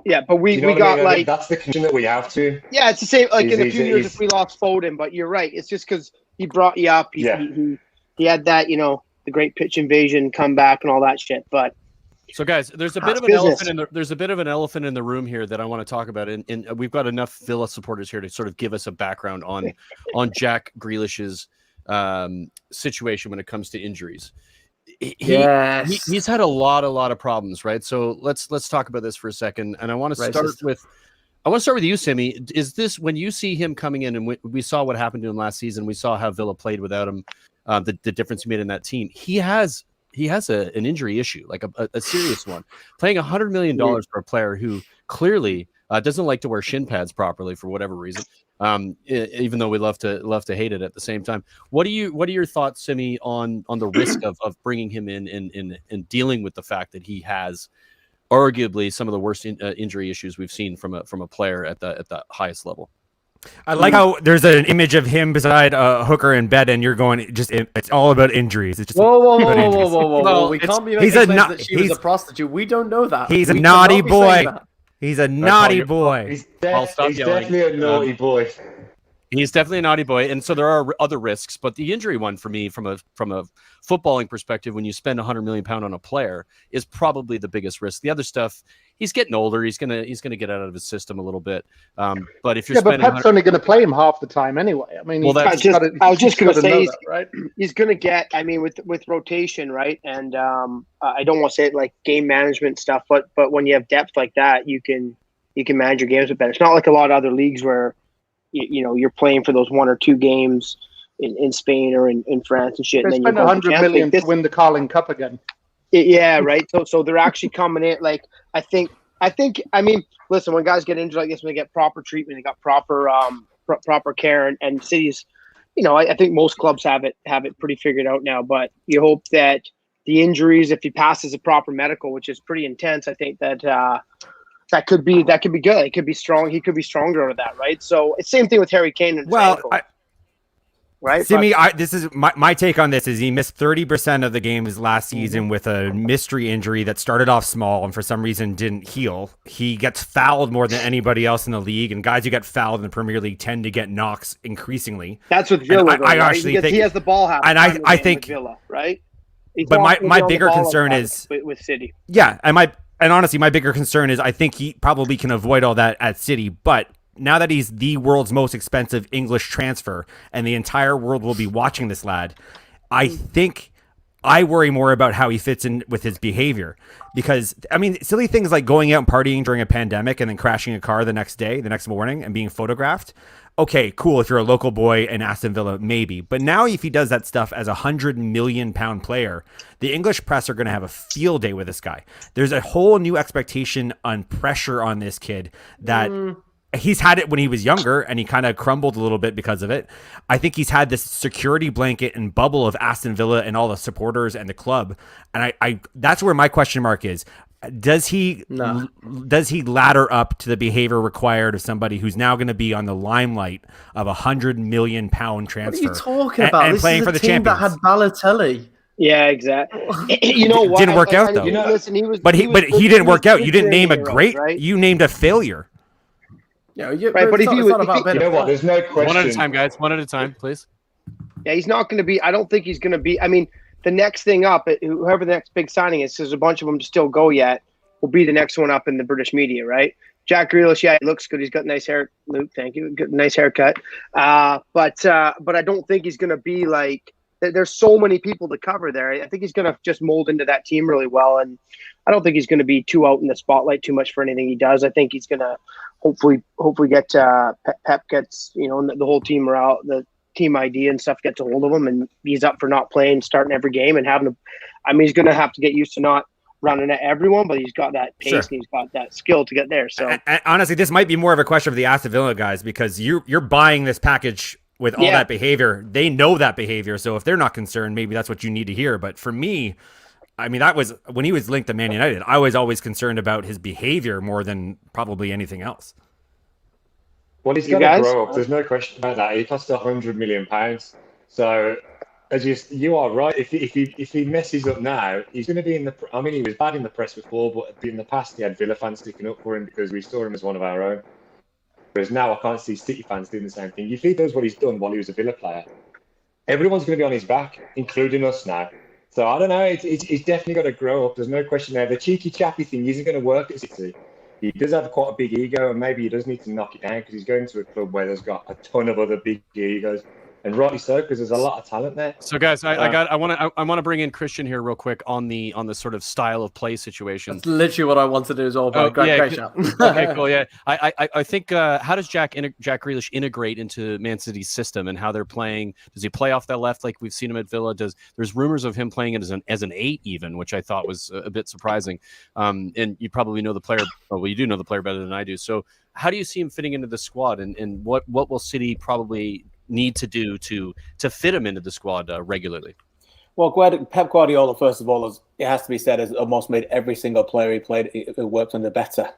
Yeah, but we got like that's the connection that we have to. Yeah, it's the same. Like in a few years, if we lost Foden, but you're right. It's just because he brought you up. He had that, the great pitch invasion comeback and all that shit. But so, guys, there's a bit of an elephant in the room here that I want to talk about, and we've got enough Villa supporters here to sort of give us a background on Jack Grealish's situation when it comes to injuries. He's had a lot of problems, right? So let's talk about this for a second, and I want to start with you, Simi. Is this when you see him coming in, and we saw what happened to him last season? We saw how Villa played without him, the difference he made in that team. He has an injury issue, like a serious one. Playing $100 million for a player who clearly doesn't like to wear shin pads properly for whatever reason. Even though we love to hate it at the same time. What are your thoughts, Simi, on the risk of bringing him in and dealing with the fact that he has arguably some of the worst injury issues we've seen from a player at the highest level? I like how there's an image of him beside a hooker in bed, and you're going, it's all about injuries. It's just whoa. We can't be making claims that she was a prostitute. We don't know that. He's a naughty boy. He's a naughty boy. He's definitely a naughty boy. He's definitely a naughty boy, and so there are other risks. But the injury one for me, from a footballing perspective, when you spend £100 million on a player, is probably the biggest risk. The other stuff, he's getting older. He's gonna get out of his system a little bit. But if you're but Pep's only going to play him half the time anyway. I mean, I was just going to say he's going to get. I mean, with rotation, right? And I don't want to say it like game management stuff, but when you have depth like that, you can manage your games a bit better. It's not like a lot of other leagues where you're playing for those 1 or 2 games in Spain or in France and shit. They spent $100 million to win the Carling Cup again. Yeah, right. So they're actually coming in. Like I think. I mean, listen, when guys get injured like this, when they get proper treatment, they got proper proper care, and cities. I think most clubs have it pretty figured out now. But you hope that the injuries, if he passes a proper medical, which is pretty intense, I think that. That could be good. It could be strong. He could be stronger out of that, right? So it's same thing with Harry Kane and right? Simi, this is my take on this is he missed 30% of the games last season with a mystery injury that started off small and for some reason didn't heal. He gets fouled more than anybody else in the league, and guys who get fouled in the Premier League tend to get knocks increasingly. That's with Villa. I actually think he has the ball half. And I think Villa, right? But my bigger concern is with City. Yeah, and honestly, my bigger concern is I think he probably can avoid all that at City, but now that he's the world's most expensive English transfer and the entire world will be watching this lad, I think I worry more about how he fits in with his behavior. Because, I mean, silly things like going out and partying during a pandemic and then crashing a car the next morning and being photographed. Okay, cool. If you're a local boy in Aston Villa, maybe. But now if he does that stuff as a £100 million player, the English press are going to have a field day with this guy. There's a whole new expectation on pressure on this kid that he's had it when he was younger and he kind of crumbled a little bit because of it. I think he's had this security blanket and bubble of Aston Villa and all the supporters and the club. And I that's where my question mark is. Does he ladder up to the behavior required of somebody who's now going to be on the limelight of £100 million transfer? What are you talking about? And this playing is for the team champions. that had Balotelli. Yeah, exactly. You know what? Didn't work out though. Listen, he didn't work out. You didn't name a great. Right? You named a failure. Yeah, right. But if you know what? There's no question. One at a time, guys. One at a time, please. Yeah, he's not going to be. I don't think he's going to be. I mean, the next thing up, whoever the next big signing is, there's a bunch of them to still go yet, will be the next one up in the British media, right? Jack Grealish, yeah, he looks good. He's got nice hair. Luke, thank you. Good, nice haircut. But I don't think he's going to be like. There's so many people to cover there. I think he's going to just mold into that team really well, and I don't think he's going to be too out in the spotlight too much for anything he does. I think he's going to hopefully get Pep gets the whole team morale, the team idea and stuff gets a hold of him, and he's up for not playing, starting every game, and having. He's going to have to get used to not running at everyone, but he's got that pace and he's got that skill to get there. So and honestly, this might be more of a question of the Aston Villa guys because you're buying this package with all that behavior. They know that behavior, so if they're not concerned, maybe that's what you need to hear. But for me, I mean, that was when he was linked to Man United. I was always concerned about his behavior more than probably anything else. Well, he's You going to guys? grow up. There's no question about that. He costs £100 million. So, as you are right, if he messes up now, he's going to be in the. I mean, he was bad in the press before, but in the past he had Villa fans sticking up for him because we saw him as one of our own. Whereas now I can't see City fans doing the same thing. If he does what he's done while he was a Villa player, everyone's going to be on his back, including us now. So I don't know. He's definitely got to grow up. There's no question there. The cheeky chappy thing isn't going to work at City. He does have quite a big ego, and maybe he does need to knock it down because he's going to a club where there's got a ton of other big egos, and rightly so because there's a lot of talent there. So, guys, I want to bring in Christian here real quick on the sort of style of play situation. That's literally what I wanted to do as well. Great shout. Okay, cool. Yeah, I think how does Jack Grealish integrate into Man City's system and how they're playing? Does he play off that left like we've seen him at Villa? There's rumors of him playing it as an 8 even, which I thought was a bit surprising. And you probably know the player. Well, you do know the player better than I do. So, how do you see him fitting into the squad, and what will City probably need to do to fit him into the squad regularly? Well, Pep Guardiola, first of all, it has to be said, has almost made every single player he played who worked under better.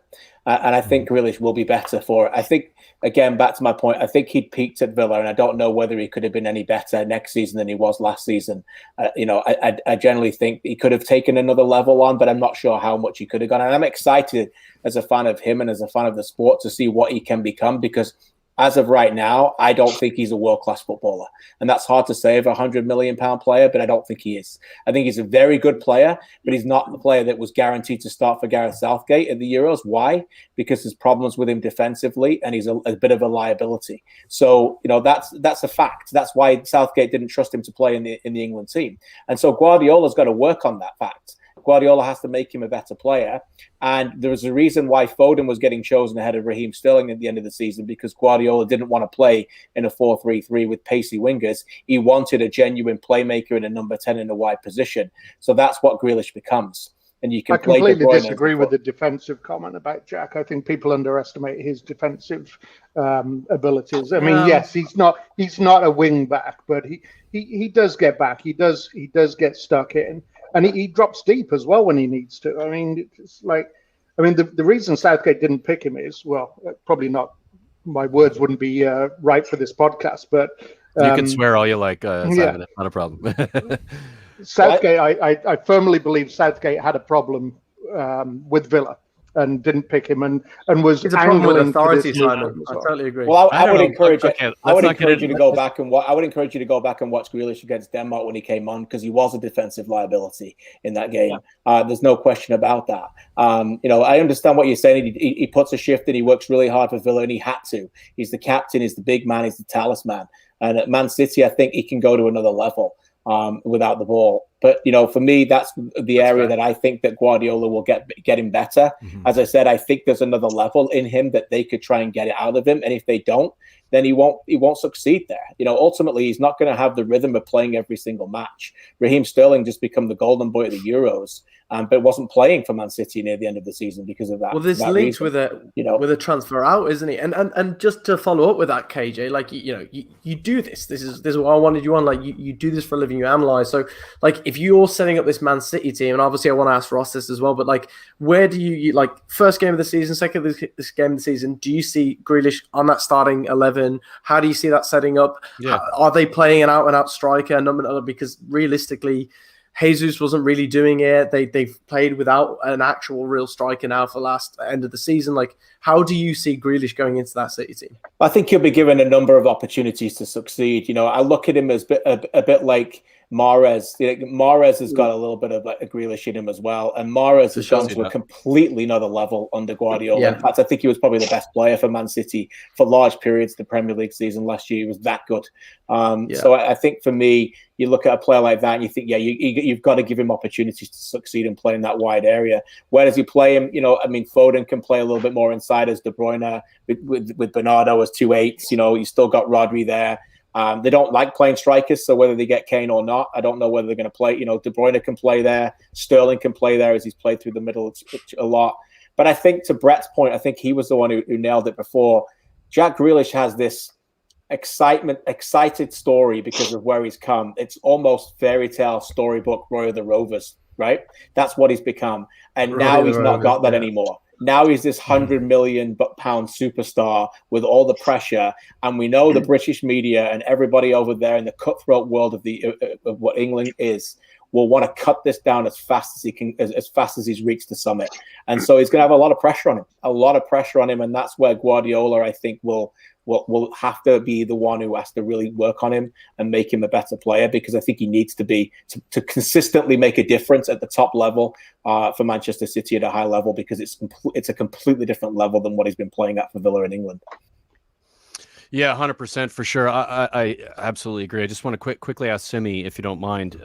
And I think Grealish will be better for it. I think, again, back to my point, I think he'd peaked at Villa, and I don't know whether he could have been any better next season than he was last season. I generally think he could have taken another level on, but I'm not sure how much he could have gone. And I'm excited as a fan of him and as a fan of the sport to see what he can become, because as of right now, I don't think he's a world-class footballer. And that's hard to say of a £100 million player, but I don't think he is. I think he's a very good player, but he's not the player that was guaranteed to start for Gareth Southgate at the Euros. Why? Because there's problems with him defensively, and he's a bit of a liability. So, that's a fact. That's why Southgate didn't trust him to play in the England team. And so Guardiola's got to work on that fact. Guardiola has to make him a better player. And there was a reason why Foden was getting chosen ahead of Raheem Sterling at the end of the season, because Guardiola didn't want to play in a 4-3-3 with pacey wingers. He wanted a genuine playmaker in a number 10 in a wide position. So that's what Grealish becomes. And you can I completely disagree with the defensive comment about Jack. I think people underestimate his defensive abilities. I mean, yes, he's not a wing back, but he does get back. He does get stuck in. And he drops deep as well when he needs to. I mean, the reason Southgate didn't pick him is, well, probably not. My words wouldn't be right for this podcast, but you can swear all you like, Simon. Not a problem. Southgate, I firmly believe Southgate had a problem with Villa and didn't pick him, and was angling with authority. Simon, I totally agree. Well, I would encourage you to go back and watch. I would encourage you to go back and watch Grealish against Denmark when he came on, because he was a defensive liability in that game. Yeah. There's no question about that. I understand what you're saying. He puts a shift in. He works really hard for Villa, and he had to. He's the captain. He's the big man. He's the talisman. And at Man City, I think he can go to another level without the ball. But, for me, that's the area that I think that Guardiola will get him better. Mm-hmm. As I said, I think there's another level in him that they could try and get it out of him. And if they don't, then he won't succeed there. Ultimately, he's not going to have the rhythm of playing every single match. Raheem Sterling just become the golden boy of the Euros, but wasn't playing for Man City near the end of the season because of that. Well, there's linked with a transfer out, isn't he? And just to follow up with that, KJ, like you do this. This is what I wanted you on. Like you do this for a living. You analyze. So like if you're setting up this Man City team, and obviously I want to ask Ross this as well, but like where do you like first game of the season, second this game of the season? Do you see Grealish on that starting 11? How do you see that setting up? Yeah. Are they playing an out-and-out striker? Because realistically, Jesus wasn't really doing it. They've played without an actual real striker now for the last end of the season. Like, how do you see Grealish going into that City team? I think he'll be given a number of opportunities to succeed. I look at him as a bit like Mahrez. Mahrez has got a little bit of like a Grealish in him as well, and Mahrez has gone to a completely another level under Guardiola. Yeah. In fact, I think he was probably the best player for Man City for large periods of the Premier League season last year. He was that good. So I think for me, you look at a player like that and you think, you've got to give him opportunities to succeed and play in that wide area. Where does he play him? Foden can play a little bit more inside as De Bruyne with Bernardo as 2/8. You still got Rodri there. They don't like playing strikers, so whether they get Kane or not, I don't know whether they're going to play. De Bruyne can play there. Sterling can play there as he's played through the middle a lot. But I think to Brett's point, I think he was the one who nailed it before. Jack Grealish has this excited story because of where he's come. It's almost fairy tale storybook Roy of the Rovers, right? That's what he's become. And now he's not got that anymore. Now he's this £100 million superstar with all the pressure, and we know the British media and everybody over there in the cutthroat world of what England is will want to cut this down as fast as he can, as fast as he's reached the summit. And so he's going to have a lot of pressure on him, and that's where Guardiola, I think, will have to be the one who has to really work on him and make him a better player, because I think he needs to be to consistently make a difference at the top level for Manchester City at a high level, because it's a completely different level than what he's been playing at for Villa in England. Yeah, 100% for sure. I absolutely agree. I just want to quickly ask Simi, if you don't mind.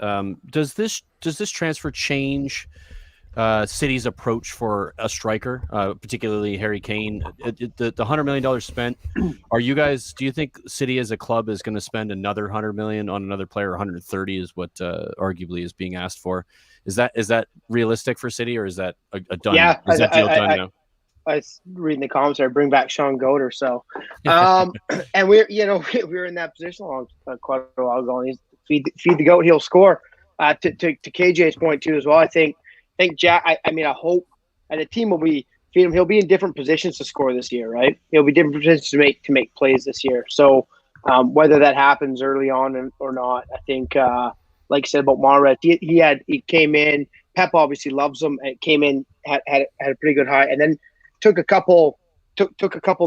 Does this transfer change City's approach for a striker, particularly Harry Kane? The $100 million spent. Do you think City as a club is going to spend another $100 million on another player? 130 is what arguably is being asked for. Is that realistic for City, or is that a done? Yeah, is that deal done now? I was reading the commentary, bring back Sean Goater. So, and we were in that position quite a while ago, and he's feed the goat, he'll score. To KJ's point too as well. I think Jack. I hope, and the team will be feed him. He'll be in different positions to score this year, right? He'll be different positions to make plays this year. So, whether that happens early on or not, I think, like I said about Mahrez, he came in. Pep obviously loves him. And came in, had a pretty good high, and then took a couple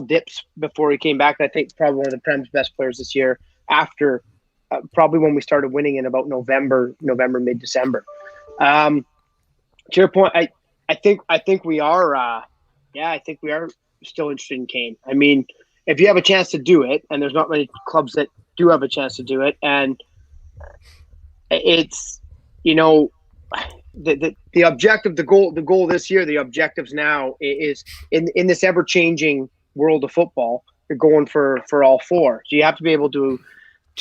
dips before he came back. I think probably one of the Prem's best players this year, after probably when we started winning in about November, mid-December. To your point, I think we are I think we are still interested in Kane. I mean, if you have a chance to do it, and there's not many clubs that do have a chance to do it, and it's, the objective, the goal this year, the objectives now is in this ever-changing world of football, you're going for all four. So you have to be able to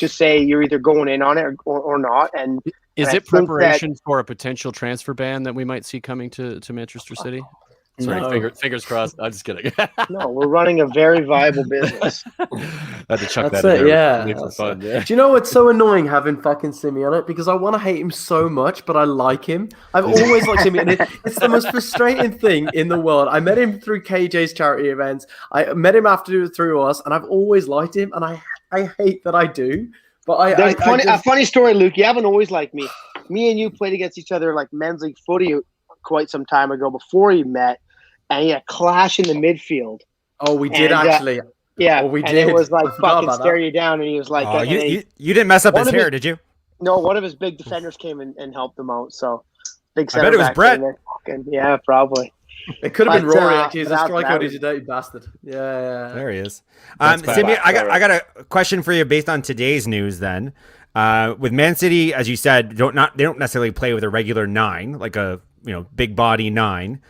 say you're either going in on it or not. And is it preparation for a potential transfer ban that we might see coming to Manchester City? Sorry, No. Fingers crossed. I'm just kidding. No, we're running a very viable business. I had to chuck That's that in it, there. yeah. For fun, yeah. Do you know what's so annoying having fucking Simi on it? Because I want to hate him so much, but I like him. I've always liked Simi, and it's the most frustrating thing in the world. I met him through KJ's charity events. I met him through us, and I've always liked him, and I hate that I do. But There's a funny story, Luke. You haven't always liked me. Me and you played against each other like men's league footy quite some time ago before you met. And he had a clash in the midfield. Oh, we did actually. Yeah, oh, we and did. it was like fucking stare you down, and he was like, you didn't mess up his hair, did you? No, one of his big defenders came and helped him out. So big. I bet it was Brett. Yeah, probably. It could have been Rory. Actually, he's a but strikeout. He's a dirty bastard. Yeah. There he is. That's Simi, I got a question for you based on today's news. Then, with Man City, as you said, they don't necessarily play with a regular 9, like a big body 9.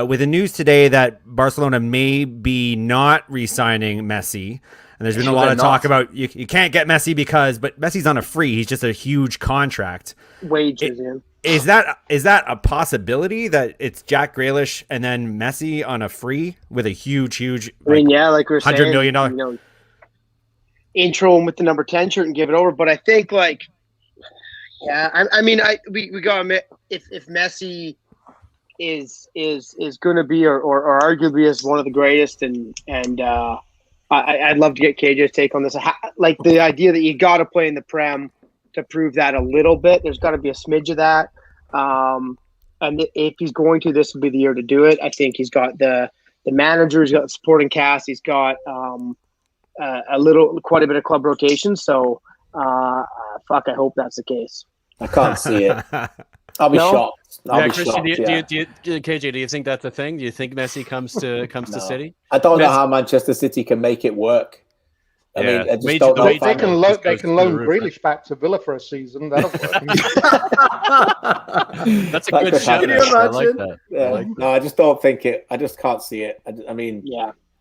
With the news today that Barcelona may be not re-signing Messi, and there's been a lot of talk about you can't get Messi but Messi's on a free. He's just a huge contract. Wages, Is that a possibility that it's Jack Grealish and then Messi on a free with a huge? like we're saying, $100 million. Intro him with the number 10 shirt and give it over. But I think we got to admit, if Messi is going to be or arguably is one of the greatest, and I'd love to get KJ's take on this. Like the idea that you got to play in the Prem to prove that a little bit. There's got to be a smidge of that. And if he's going to, this will be the year to do it. I think he's got the manager, he's got the supporting cast, he's got quite a bit of club rotation. So I hope that's the case. I can't see it. I'll be shocked. Christian, KJ, do you think that's a thing? Do you think Messi comes to City? I don't know how Manchester City can make it work. I mean, I just don't know. They can loan Grealish back to Villa for a season. That'll work. That's a good shout. Can you imagine? I like that. Yeah. No, I just don't think it. I just can't see it. I mean,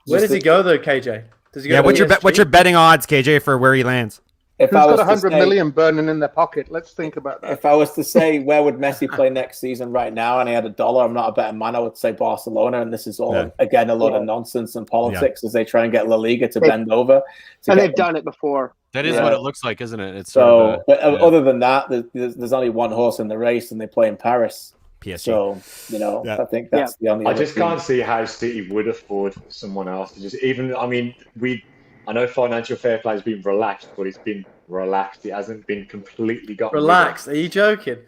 Where does he go though, KJ? Does he go? What's your betting odds, KJ, for where he lands? If Who's got 100 million burning in their pocket? Let's think about that. If I was to say where would Messi play next season right now, and I had $1, I'm not a betting man, I would say Barcelona. And this is all again a lot of nonsense and politics as they try and get La Liga to bend over. And they've done it before. That is what it looks like, isn't it? It's other than that, there's only one horse in the race, and they play in Paris. PSG. So, I think that's the only. I just can't see how City would afford someone else to just even. I mean, I know financial fair play has been relaxed, but it's been relaxed. It hasn't been completely got relaxed. Are you joking?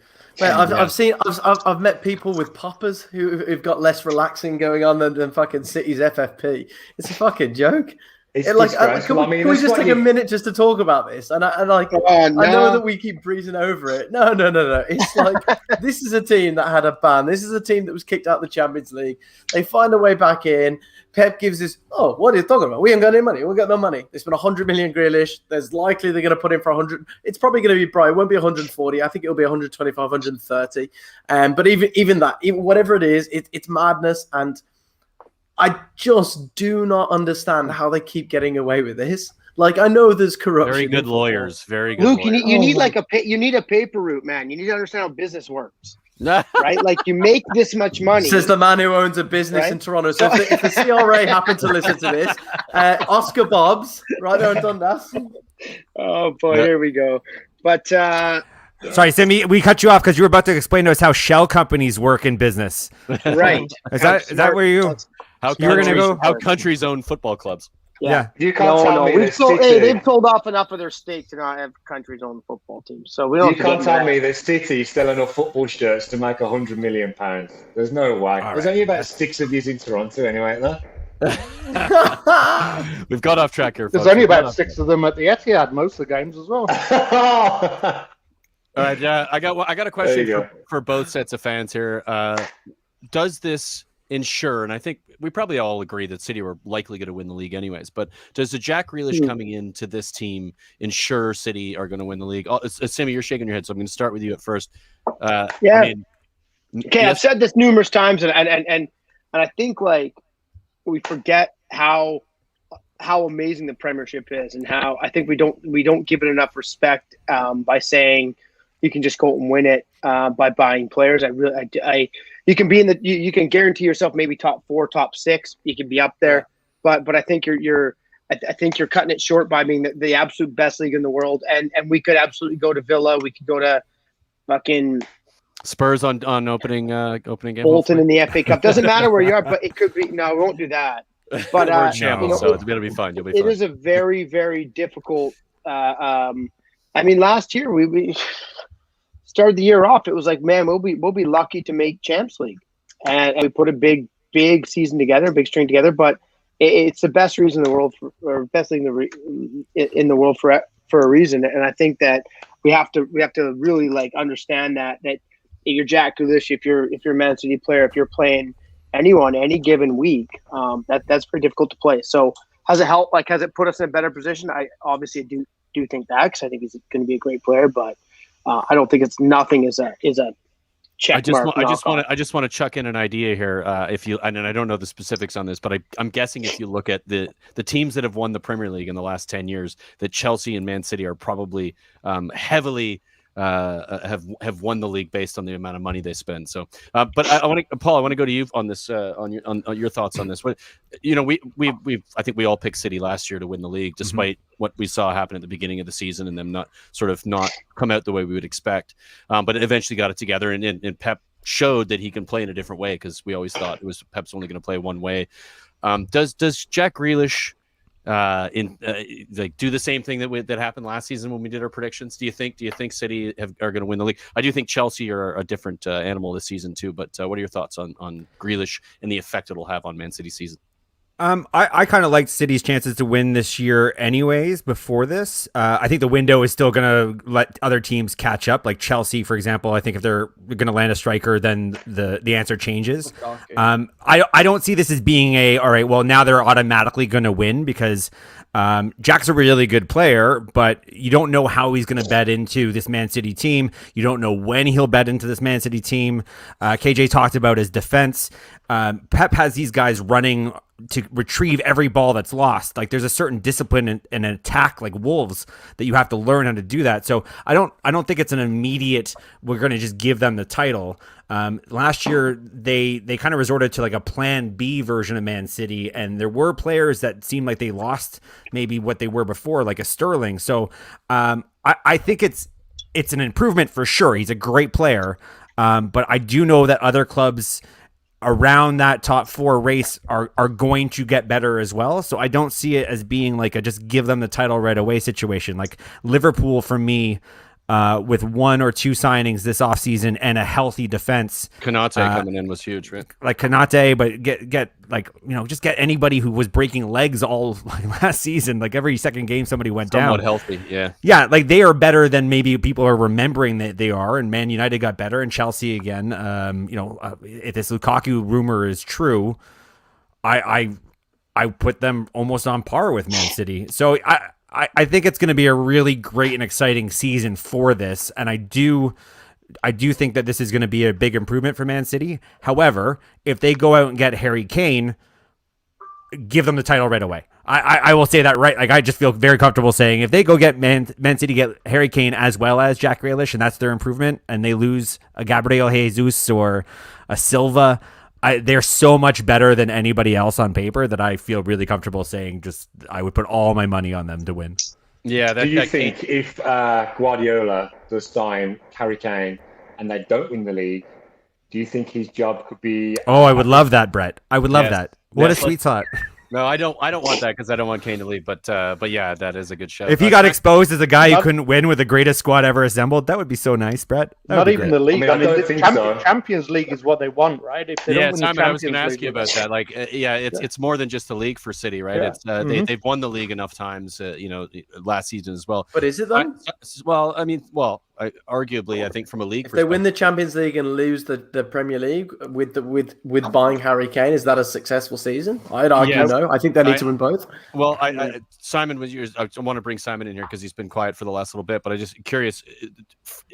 Mate, I've met people with poppers who've got less relaxing going on than fucking City's FFP. It's a fucking joke. It's can we just take a minute just to talk about this? I know that we keep breezing over it. No. It's like this is a team that had a ban. This is a team that was kicked out of the Champions League. They find a way back in. Pep gives this. Oh, what are you talking about? We ain't got any money. We got no money. They spent 100 million Grealish. There's likely they're going to put in for 100. It's probably going to be bright. It won't be 140. I think it'll be 125, 130. But even that, whatever it is, it's madness. And I just do not understand how they keep getting away with this. Like, I know there's corruption. Very good lawyers. Very good. Luke, lawyers. you need a paper route, man. You need to understand how business works. Right? Like, you make this much money. Says the man who owns a business in Toronto. So if the CRA happen to listen to this, Oscar Bob's right there in Dundas. Oh boy, here we go. But sorry, Sammy, we cut you off because you were about to explain to us how shell companies work in business. Right. Is that where you? How countries own football clubs? Yeah. You can't tell me they've sold off enough of their stake to not have countries own football teams. So we don't. You can't tell me that City sell enough football shirts to make £100 million. There's no way. There's only about 6 of these in Toronto anyway, there. We've got off track here. There's only about 6 of them at the Etihad most of the games as well. All right, I got a question for both sets of fans here. Does this ensure, and I think we probably all agree that City were likely going to win the league anyways, but does the Jack Grealish coming into this team ensure City are going to win the league? Sammy, you're shaking your head, so I'm going to start with you at first. I've said this numerous times, and I think like we forget how amazing the Premiership is, and how I think we don't give it enough respect by saying you can just go and win it by buying players. You can be you can guarantee yourself maybe top 4, top 6. You can be up there, but I think you're cutting it short by being the absolute best league in the world. And we could absolutely go to Villa. We could go to fucking Spurs on opening game. Bolton in the FA Cup. Doesn't matter where you are, but it could be. No, we won't do that. But so it's gonna be fun. You'll be fine. It is a very, very difficult. Last year we started the year off. It was like, man, we'll be lucky to make Champs League, and we put a big season together, big string together. But it's the best reason in the world, or best thing in the world for a reason. And I think that we have to really like understand that you're Jack Grealish, if you're a Man City player, if you're playing anyone any given week, that's pretty difficult to play. So has it helped? Like, has it put us in a better position? I obviously do think that, because I think he's going to be a great player, but I don't think it's nothing is a check mark. I just want to chuck in an idea here. And I don't know the specifics on this, but I'm guessing if you look at the teams that have won the Premier League in the last 10 years, that Chelsea and Man City are probably heavily have won the league based on the amount of money they spend. So, but I want to, Paul, I want to go to you on this, on your thoughts on this. What, I think we all picked City last year to win the league, despite what we saw happen at the beginning of the season and them not come out the way we would expect. But it eventually got it together, and Pep showed that he can play in a different way, because we always thought it was Pep's only going to play one way. Does Jack Grealish do the same thing that happened last season when we did our predictions? Do you think City are going to win the league? I do think Chelsea are a different animal this season too. But what are your thoughts on Grealish and the effect it'll have on Man City's season? I kind of liked City's chances to win this year anyways before this. I think the window is still going to let other teams catch up. Like Chelsea, for example, I think if they're going to land a striker, then the answer changes. I don't see this as being all right, well, now they're automatically going to win, because Jack's a really good player, but you don't know how he's going to bed into this Man City team. You don't know when he'll bed into this Man City team. KJ talked about his defense. Pep has these guys running to retrieve every ball that's lost. Like, there's a certain discipline in an attack like Wolves that you have to learn how to do that. So I don't think it's an immediate, we're going to just give them the title. Last year they kind of resorted to like a plan B version of Man City, and there were players that seemed like they lost maybe what they were before, like a Sterling. So I think it's an improvement for sure. He's a great player. But I do know that other clubs around that top 4 race are going to get better as well. So I don't see it as being like a just give them the title right away situation. Like Liverpool, for me, with 1 or 2 signings this offseason and a healthy defense. Konate coming in was huge, right? Like Konate, but get like, just get anybody who was breaking legs all last season. Like every second game, somebody went Somewhat down. healthy, yeah. Yeah, like they are better than maybe people are remembering that they are. And Man United got better, and Chelsea again. If this Lukaku rumor is true, I put them almost on par with Man City. So I think it's going to be a really great and exciting season for this, and I do think that this is going to be a big improvement for Man City. However, if they go out and get Harry Kane, give them the title right away. I will say that, right? Like I just feel very comfortable saying if they go get Man City get Harry Kane as well as Jack Grealish, and that's their improvement, and they lose a Gabriel Jesus or a Silva, they're so much better than anybody else on paper that I feel really comfortable saying I would put all my money on them to win. Yeah. Do you think if Guardiola does sign Harry Kane and they don't win the league, do you think his job could be... Oh, I would love that, Brett. I would love that. What a sweet thought. No, I don't want that because I don't want Kane to leave. But yeah, that is a good show. If he got exposed as a guy who couldn't win with the greatest squad ever assembled, that would be so nice, Brett. Not even the league. I mean, don't the think so. Champions League is what they want, right? If they don't win Simon, the I was going to ask Champions you about League, that. Like, it's more than just the league for City, right? Yeah. It's they've won the league enough times, last season as well. But is it though? Arguably, I think from a league If they perspective, win the Champions League and lose the Premier League with buying Harry Kane, is that a successful season? I'd argue no. I think they need to win both. Well, Simon was yours. I want to bring Simon in here because he's been quiet for the last little bit. But I'm just curious: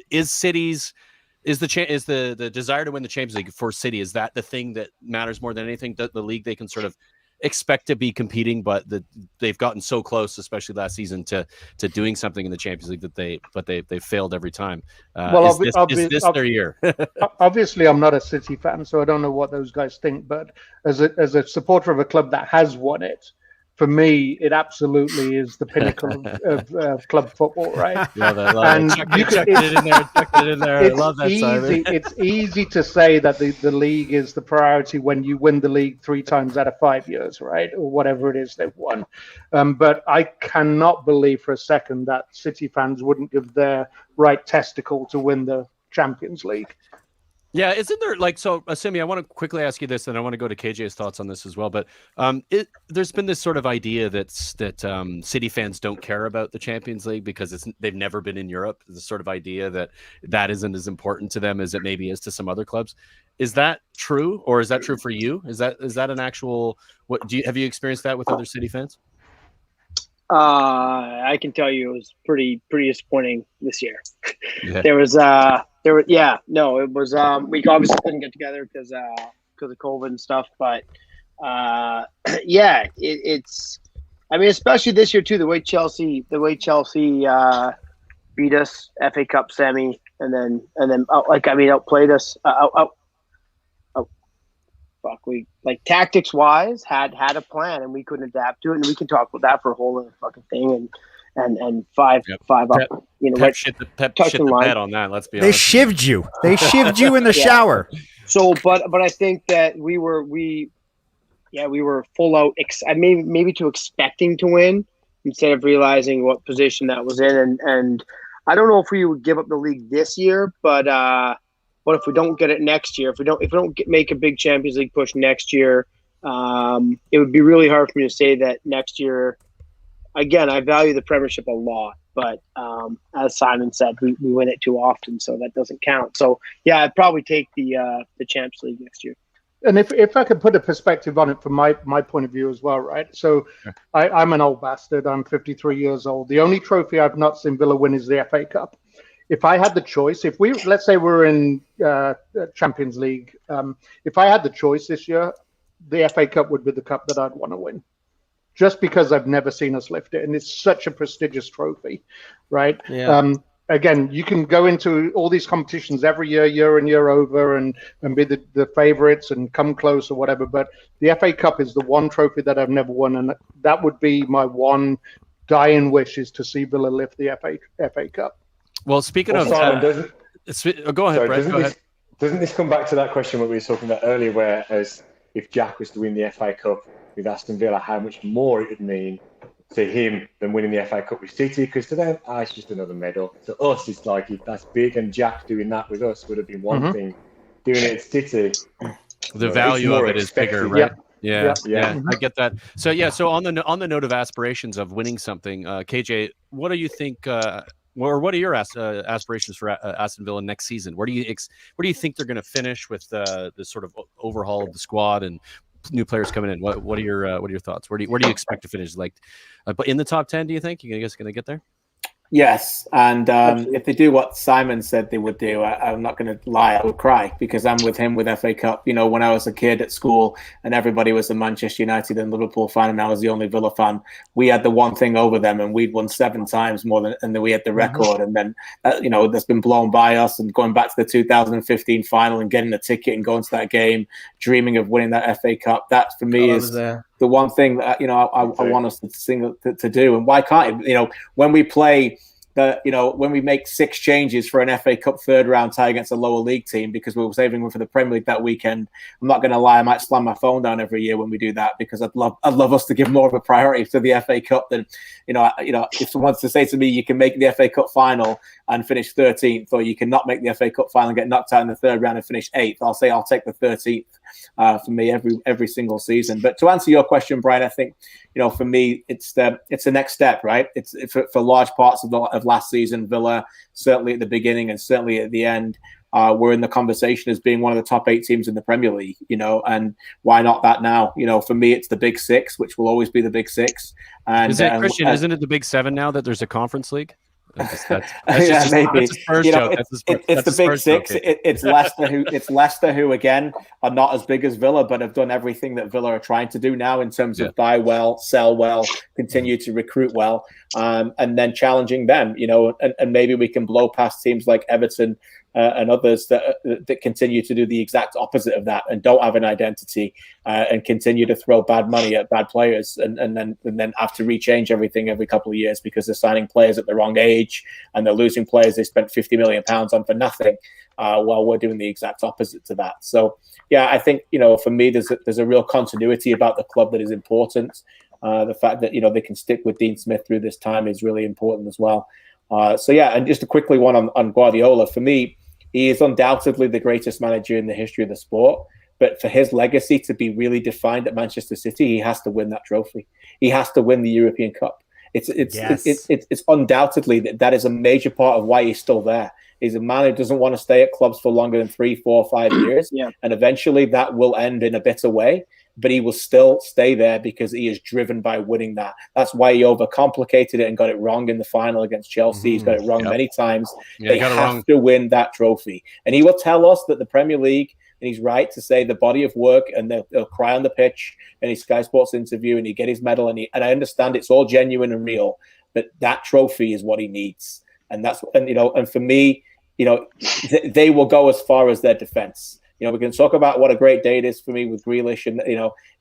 is the desire to win the Champions League for City, is that the thing that matters more than anything? The league they can sort of expect to be competing, but they've gotten so close, especially last season, to doing something in the Champions League that they failed every time. Is this their year? Obviously, I'm not a City fan, so I don't know what those guys think. But as a supporter of a club that has won it, for me, it absolutely is the pinnacle of club football, right? And you chucked it in there. I love that, Simon. It's easy to say that the league is the priority when you win the league 3 times out of 5 years, right? Or whatever it is they've won. But I cannot believe for a second that City fans wouldn't give their right testicle to win the Champions League. Yeah, isn't there Simi, I want to quickly ask you this, and I want to go to KJ's thoughts on this as well. But there's been this sort of idea that City fans don't care about the Champions League because they've never been in Europe. The sort of idea that isn't as important to them as it maybe is to some other clubs. Is that true, or is that true for you? Is that an actual? Have you experienced that with other City fans? I can tell you it was pretty disappointing this year. Yeah. It was we obviously couldn't get together because of COVID and stuff, but it's I mean, especially this year too, the way Chelsea beat us FA Cup semi and then outplayed us we tactics wise had a plan and we couldn't adapt to it, and we can talk about that for a whole other fucking thing and five up. Pep shit the bed on that. Let's be honest. They shivved you. They shivved you in the shower. So, but I think that we were full out. Maybe to expecting to win instead of realizing what position that was in. And I don't know if we would give up the league this year, but if we don't get it next year, if we don't make a big Champions League push next year, it would be really hard for me to say that next year. Again, I value the Premiership a lot, but as Simon said, we win it too often, so that doesn't count. So yeah, I'd probably take the Champions League next year. And if I could put a perspective on it from my point of view as well, right? So I'm an old bastard. I'm 53 years old. The only trophy I've not seen Villa win is the FA Cup. If I had the choice, let's say we're in Champions League, if I had the choice this year, the FA Cup would be the cup that I'd want to win. Just because I've never seen us lift it. And it's such a prestigious trophy, right? Yeah. Again, you can go into all these competitions every year and year over and be the favorites and come close or whatever. But the FA Cup is the one trophy that I've never won. And that would be my one dying wish, is to see Villa lift the FA Cup. Well, speaking of... Simon, go ahead, Brett. Go ahead. Doesn't this come back to that question what we were talking about earlier, where as if Jack was to win the FA Cup with Aston Villa, how much more it would mean to him than winning the FA Cup with City? Because to them, it's just another medal. To us, it's like that's big, and Jack doing that with us would have been one thing. Doing it at City, the value of it is bigger, right? Yeah. I get that. So on the note of aspirations of winning something, KJ, what do you think? Or what are your aspirations for Aston Villa next season? Where do you think they're going to finish with the sort of overhaul of the squad and new players coming in? What are your thoughts? Where do you expect to finish? Like, but in the top 10, do you think you guys going to get there? Yes, and if they do what Simon said they would do, I'm not going to lie, I would cry, because I'm with him with FA Cup. You know, when I was a kid at school and everybody was a Manchester United and Liverpool fan and I was the only Villa fan, we had the one thing over them and we'd won 7 times more than, and then we had the record. And then, that's been blown by us, and going back to the 2015 final and getting a ticket and going to that game, dreaming of winning that FA Cup, that for me is the one thing that, I want us to do. And why can't it? When we play when we make 6 changes for an FA Cup third round tie against a lower league team because we were saving them for the Premier League that weekend, I'm not going to lie, I might slam my phone down every year when we do that, because I'd love us to give more of a priority to the FA Cup than, if someone wants to say to me, you can make the FA Cup final and finish 13th, or you cannot make the FA Cup final and get knocked out in the third round and finish 8th, I'll say I'll take the 13th for me every single season. But to answer your question, Brian, I think, for me, it's the next step, right? It's for large parts of last season, Villa, certainly at the beginning and certainly at the end, we're in the conversation as being one of the top 8 teams in the Premier League, and why not that now? For me, it's the Big 6, which will always be the Big 6. And Christian, isn't it the Big 7 now that there's a conference league? Maybe. It's the Big 6. It's Leicester who again are not as big as Villa, but have done everything that Villa are trying to do now in terms of buy well, sell well, continue to recruit well, and then challenging them. And maybe we can blow past teams like Everton and others that continue to do the exact opposite of that and don't have an identity and continue to throw bad money at bad players and then have to rechange everything every couple of years because they're signing players at the wrong age and they're losing players they spent £50 million on for nothing, while we're doing the exact opposite to that. So I think for me there's a real continuity about the club that is important. The fact that they can stick with Dean Smith through this time is really important as well. And just a quickly one on Guardiola. For me, he is undoubtedly the greatest manager in the history of the sport. But for his legacy to be really defined at Manchester City, he has to win that trophy. He has to win the European Cup. It's undoubtedly that is a major part of why he's still there. He's a man who doesn't want to stay at clubs for longer than 3, 4, 5 years. And eventually that will end in a bitter way. But he will still stay there because he is driven by winning that. That's why he overcomplicated it and got it wrong in the final against Chelsea. He's got it wrong many times. They have to win that trophy. And he will tell us that the Premier League, and he's right to say the body of work, and they'll cry on the pitch in his Sky Sports interview, and he get his medal, and I understand it's all genuine and real, but that trophy is what he needs. And and for me, they will go as far as their defense. We can talk about what a great day it is for me with Grealish. And,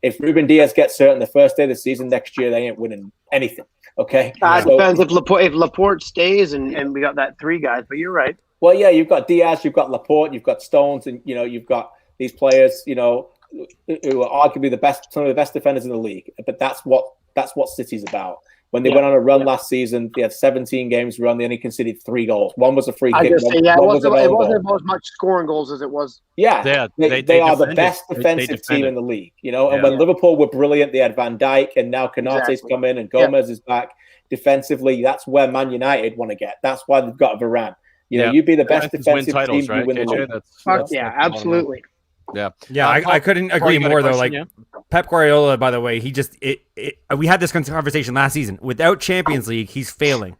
if Ruben Diaz gets hurt on the first day of the season next year, they ain't winning anything. Okay. Depends if Laporte stays and we got that 3 guys, but you're right. Well, you've got Diaz, you've got Laporte, you've got Stones, and, you've got these players, who are arguably some of the best defenders in the league. But that's what City's about. When they went on a run last season, they had 17 games run. They only conceded 3 goals. One was a free kick. It wasn't as much scoring goals as it was. Yeah, they are the best defensive team in the league. And when Liverpool were brilliant, they had Van Dijk, and now Konate's come in, and Gomez is back. Defensively, that's where Man United want to get. That's why they've got Varane. You'd be the best defensive team. Right? You win the league. Absolutely. I couldn't agree more though. Like Pep Guardiola, by the way, we had this conversation last season. Without Champions League, he's failing.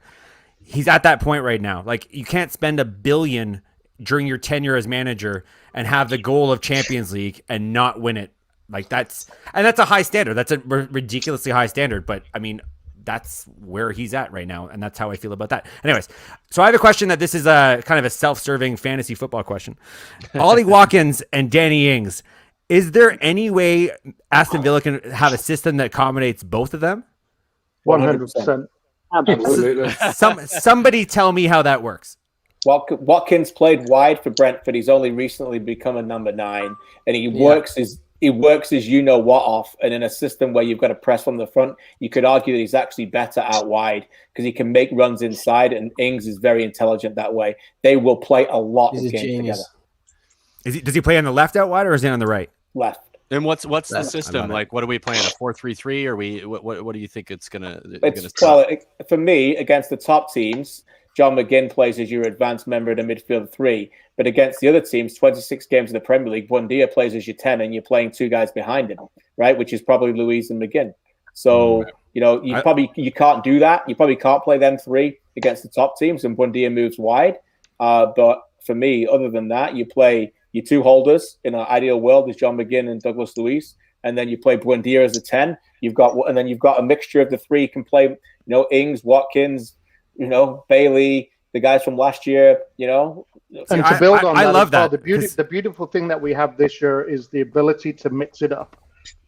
He's at that point right now. Like, you can't spend $1 billion during your tenure as manager and have the goal of Champions League and not win it. Like, that's a high standard. That's a ridiculously high standard. But I mean, that's where he's at right now, and that's how I feel about that. Anyways, so I have a question that this is a kind of a self-serving fantasy football question. Ollie Watkins and Danny Ings, is there any way Aston Villa can have a system that accommodates both of them? 100%. Absolutely. Somebody tell me how that works. Watkins played wide for Brentford. He's only recently become a number 9, and he works his you know what off. And in a system where you've got to press from the front, you could argue that he's actually better out wide because he can make runs inside. And Ings is very intelligent that way. They will play a lot of games together. Does he play on the left out wide, or is he on the right? Left. And what's the system like? What are we playing? A 4-3-3, or what do you think it's gonna? For me, against the top teams, John McGinn plays as your advanced member of the midfield 3. But against the other teams, 26 games in the Premier League, Buendia plays as your 10, and you're playing 2 guys behind him, right? Which is probably Luiz and McGinn. So you can't do that. You probably can't play them 3 against the top teams, and Buendia moves wide. But for me, other than that, you play your 2 holders in an ideal world is John McGinn and Douglas Luiz, and then you play Buendia as a 10. You've got a mixture of the 3. You can play, Ings, Watkins, Bailey, the guys from last year, And to build on I that, love that. The beautiful thing that we have this year is the ability to mix it up,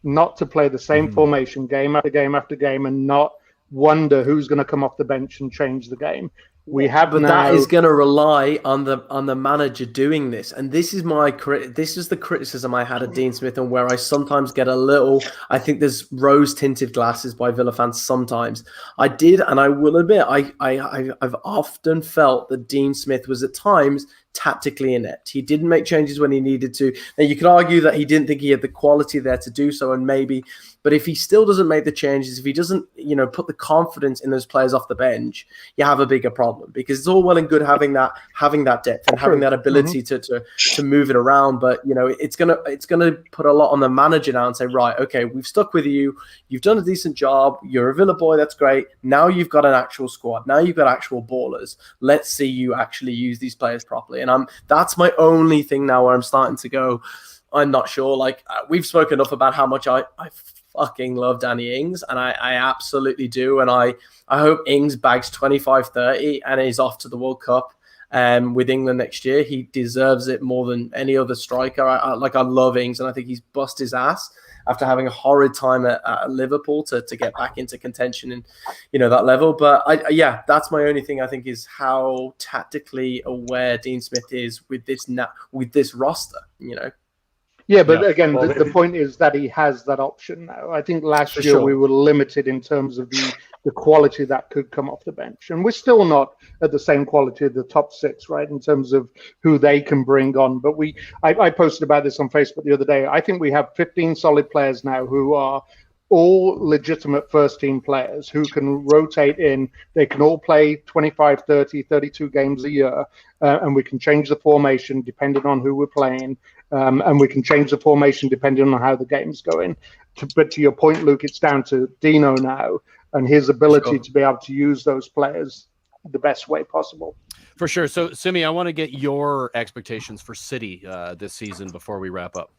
not to play the same formation game after game after game, and not wonder who's going to come off the bench and change the game. That is going to rely on the manager doing this, and this is the criticism I had of Dean Smith, and where I sometimes get I think there's rose-tinted glasses by Villa fans sometimes. I did, and I will admit, I've often felt that Dean Smith was at times tactically inept. He didn't make changes when he needed to. Now you could argue that he didn't think he had the quality there to do so, and maybe. But if he still doesn't make the changes, if he doesn't, put the confidence in those players off the bench, you have a bigger problem, because it's all well and good having that depth and having that ability to move it around. But it's gonna put a lot on the manager now and say, right, okay, we've stuck with you. You've done a decent job. You're a Villa boy. That's great. Now you've got an actual squad. Now you've got actual ballers. Let's see you actually use these players properly. And that's my only thing now where I'm starting to go, I'm not sure. Like, we've spoken enough about how much I fucking love Danny Ings, and I absolutely do. And I hope Ings bags 25-30 and is off to the World Cup with England next year. He deserves it more than any other striker. I love Ings, and I think he's bust his ass after having a horrid time at Liverpool to get back into contention and that level. But that's my only thing, I think, is how tactically aware Dean Smith is with this roster. Yeah, but again, the point is that he has that option now. I think last year we were limited in terms of the quality that could come off the bench. And we're still not at the same quality of the top 6, right, in terms of who they can bring on. But I posted about this on Facebook the other day. I think we have 15 solid players now who are all legitimate first-team players who can rotate in. They can all play 25, 30, 32 games a year, and we can change the formation depending on who we're playing. And we can change the formation depending on how the game's going. But to your point, Luke, it's down to Dino now and his ability to be able to use those players the best way possible. For sure. So, Simi, I want to get your expectations for City this season before we wrap up.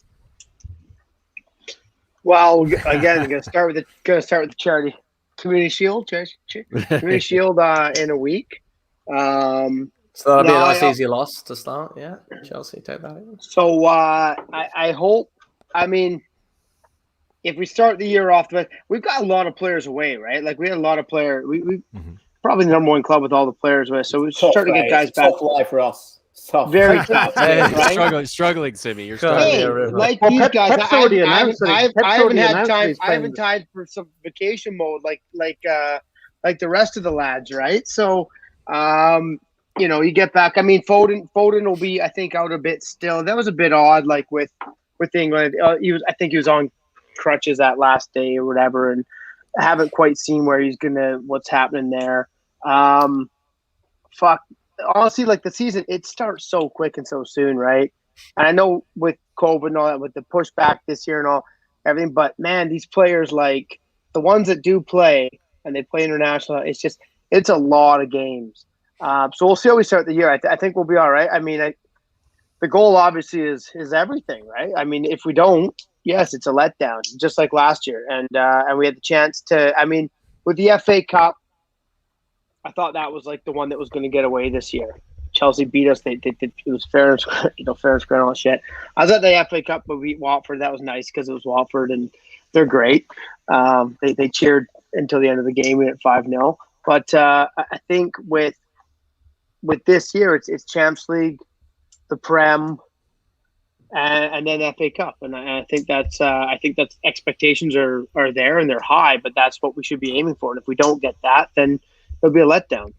Well, again, I'm going to start with the charity Community Shield, Community Shield in a week. So that'll be a nice easy loss to start. Yeah, Chelsea take that. So I hope. I mean, if we start the year off, we've got a lot of players away, right? Like we had a lot of players. We probably the number 1 club with all the players away. So we're starting to get guys back. Tough life for us. Tough. Very tough. Right? Struggling, Simi. You're struggling. Hey, like these guys, I haven't had time. I haven't time for some vacation mode like the rest of the lads, right? So. You get back. I mean, Foden will be, I think, out a bit still. That was a bit odd, like with England. I think he was on crutches that last day or whatever, and I haven't quite seen what's happening there. Honestly, like the season, it starts so quick and so soon, right? And I know with COVID and all that, with the pushback this year and everything, but man, these players, like the ones that do play and they play international, it's a lot of games. So we'll see how we start the year. I think we'll be all right. I mean, the goal obviously is everything, right? I mean, if we don't, yes, it's a letdown, just like last year. And we had the chance to. I mean, with the FA Cup, I thought that was like the one that was going to get away this year. Chelsea beat us. It was fair and square and all that shit. I was at the FA Cup, but we beat Watford. That was nice because it was Watford and they're great. They cheered until the end of the game. We went 5-0. But I think with with this year, it's Champions League, the Prem, and then FA Cup, and I think that's expectations are there and they're high, but that's what we should be aiming for. And if we don't get that, then there'll be a letdown.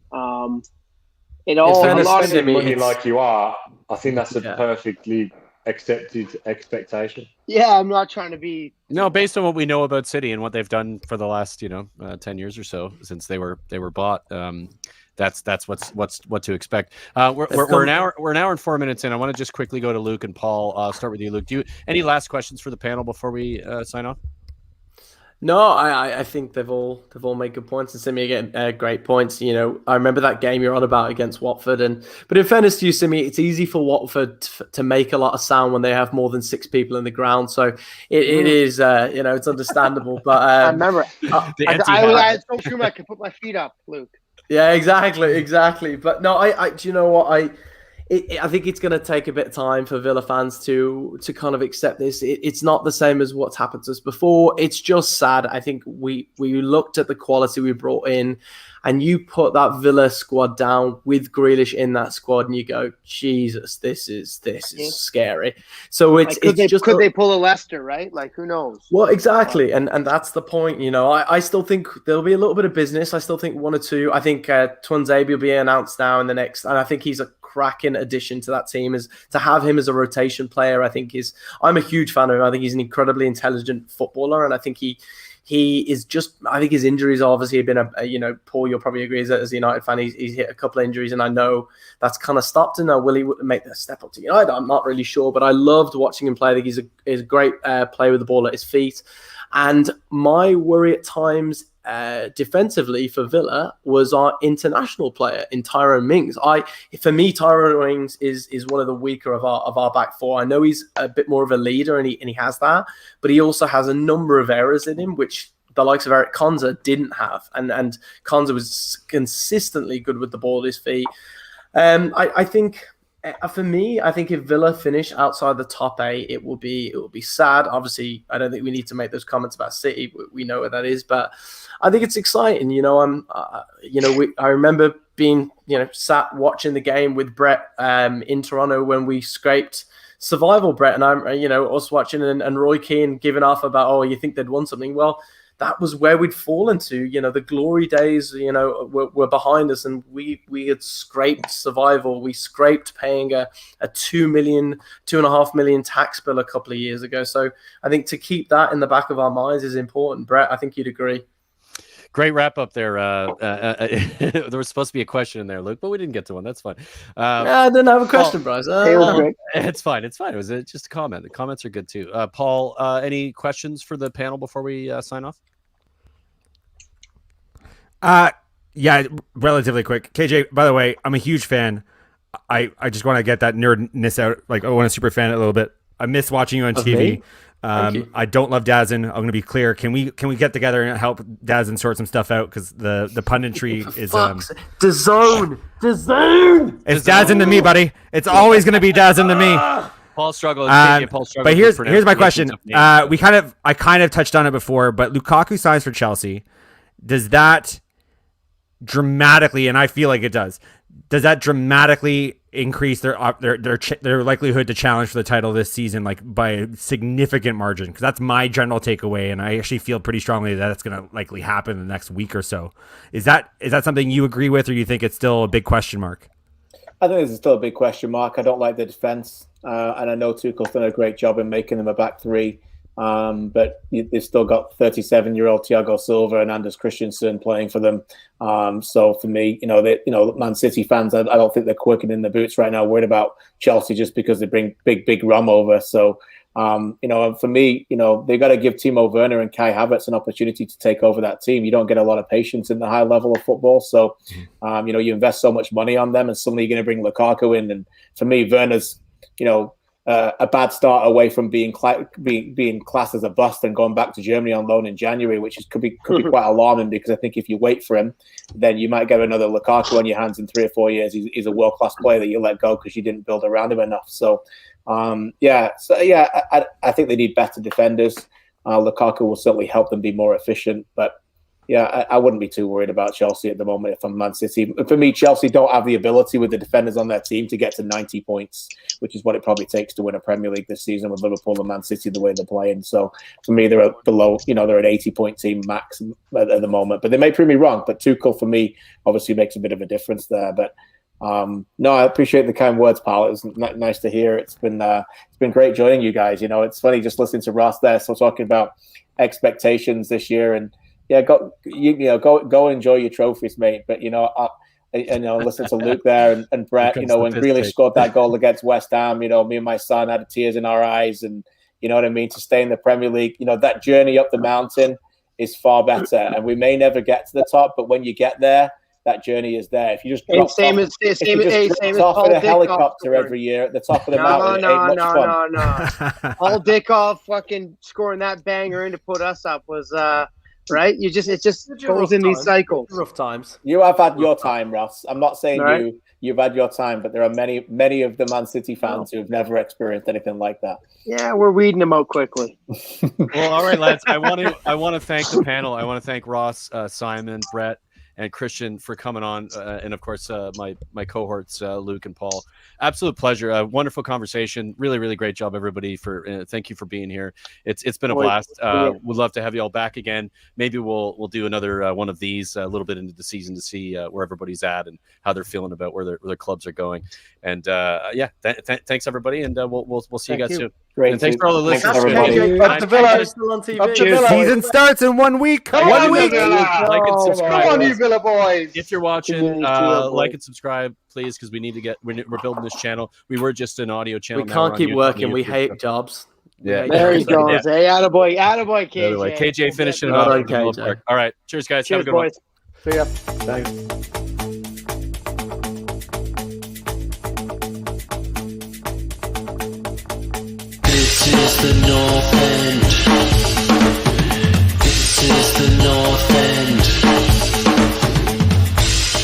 If you're spending money like you are, I think that's a perfectly accepted expectation. Yeah, I'm not trying to be. No, based on what we know about City and what they've done for the last 10 years or so since they were bought. That's what to expect. We're an hour and 4 minutes in. I want to just quickly go to Luke and Paul. I'll start with you, Luke. Any last questions for the panel before we sign off? No, I think they've all made good points, and Simi again great points. I remember that game you're on about against Watford, but in fairness to you, Simi, it's easy for Watford to make a lot of sound when they have more than 6 people in the ground. So it is, it's understandable. But I remember I had so true I could put my feet up, Luke. Yeah, exactly. But no, I do you know what I think it's going to take a bit of time for Villa fans to kind of accept this. It's not the same as what's happened to us before. It's just sad. I think we looked at the quality we brought in, and you put that Villa squad down with Grealish in that squad, and you go, Jesus, this is scary. So could they pull a Leicester, right? Like, who knows? Well, exactly, and that's the point. I still think there'll be a little bit of business. I still think 1 or 2. I think Tuanzebe will be announced now in the next, and I think he's a cracking addition to that team. Is to have him as a rotation player. I'm a huge fan of him. I think he's an incredibly intelligent footballer, and I think he is just. I think his injuries obviously have been Paul, you'll probably agree as a United fan, he's hit a couple of injuries, and I know that's kind of stopped him. Now, will he make the step up to United? I'm not really sure, but I loved watching him play. I think he's a great player with the ball at his feet. And my worry at times defensively for Villa was our international player in Tyrone Mings. For me, Tyrone Mings is one of the weaker of our back four. I know he's a bit more of a leader, and he has that, but he also has a number of errors in him, which the likes of Eric Konza didn't have. And Konza was consistently good with the ball at his feet. I think For me, I think if Villa finish outside the top 8, it will be sad. Obviously, I don't think we need to make those comments about City. We know where that is, but I think it's exciting. I remember being sat watching the game with Brett in Toronto when we scraped survival, Brett, and I'm us watching and Roy Keane giving off about, oh, you think they'd won something? Well, that was where we'd fallen to. The glory days, were behind us, and we had scraped survival. We scraped paying a $2.5 million tax bill a couple of years ago. So I think to keep that in the back of our minds is important. Brett, I think you'd agree. Great wrap up there. There was supposed to be a question in there, Luke, but we didn't get to one. That's fine. I didn't have a question, Bryce. It's fine. It was just a comment. The comments are good too. Paul, any questions for the panel before we sign off? Yeah, relatively quick. KJ, by the way, I'm a huge fan. I just want to get that nerdness out. Like, I want to super fan it a little bit. I miss watching you on TV. I don't love Dazin. I'm going to be clear. Can we get together and help Dazin sort some stuff out? Because the punditry is the zone. It's Dazin to me, buddy. It's always going to be Dazin to me. Paul struggles. But here's my question. I kind of touched on it before, but Lukaku signs for Chelsea. Does that dramatically, and I feel like it does that dramatically increase their likelihood to challenge for the title this season, like by a significant margin? Because that's my general takeaway, and I actually feel pretty strongly that that's going to likely happen in the next week or so. Is that something you agree with, or you think it's still a big question mark? I think it's still a big question mark. I don't like the defense, and I know Tuchel's done a great job in making them a back three. But they've still got 37-year-old Thiago Silva and Anders Christensen playing for them. So for me, Man City fans, I don't think they're quirking in the boots right now, worried about Chelsea just because they bring big Rum over. So, for me, they've got to give Timo Werner and Kai Havertz an opportunity to take over that team. You don't get a lot of patience in the high level of football. So, you invest so much money on them, and suddenly you're going to bring Lukaku in. And for me, Werner's, a bad start away from being classed as a bust and going back to Germany on loan in January, which could be quite alarming, because I think if you wait for him, then you might get another Lukaku on your hands in 3 or 4 years. He's a world-class player that you let go because you didn't build around him enough. So, I think they need better defenders. Lukaku will certainly help them be more efficient, but Yeah, I wouldn't be too worried about Chelsea at the moment if I'm Man City. For me, Chelsea don't have the ability with the defenders on their team to get to 90 points, which is what it probably takes to win a Premier League this season with Liverpool and Man City the way they're playing. So for me, they're below, they're an 80-point team max at the moment. But they may prove me wrong. But Tuchel, for me, obviously makes a bit of a difference there. But no, I appreciate the kind words, pal. It was nice to hear. It's been great joining you guys. It's funny just listening to Ross there. So talking about expectations this year and. Yeah, go enjoy your trophies, mate. But listen to Luke there and Brett. When Grealish scored that goal against West Ham, me and my son had tears in our eyes, and you know what I mean. To stay in the Premier League, that journey up the mountain is far better, and we may never get to the top, but when you get there, that journey is there. If you just drop off in a helicopter every year at the top of the mountain, it ain't much fun. Paul Dickoff fucking scoring that banger in to put us up was. Right, it just goes in these cycles. Rough times. You have had your time, Ross. I'm not saying you've had your time, but there are many of the Man City fans who have never experienced anything like that. Yeah, we're weeding them out quickly. Well, all right, lads. I want to thank the panel. I want to thank Ross, Simon, Brett, and Christian for coming on, and of course my cohorts Luke and Paul. Absolute pleasure. Wonderful conversation. Really, really great job, everybody. Thank you for being here. It's been a blast. We'd love to have you all back again. Maybe we'll do another one of these a little bit into the season to see where everybody's at and how they're feeling about where their clubs are going. And thanks everybody, and we'll see you guys soon. Great. And thanks for all the listeners. Up to Villa. Still on TV. Season starts in 1 week. Like and subscribe. Come on, you Villa boys. If you're watching, like and subscribe, please, because we need to get. We're building this channel. We were just an audio channel. We can't keep working. We hate jobs. Yeah. There he goes. Hey, attaboy, KJ. KJ finishing it off. All right. Cheers, guys. Cheers, have a good boys. one. See ya. Thanks. This is the North End.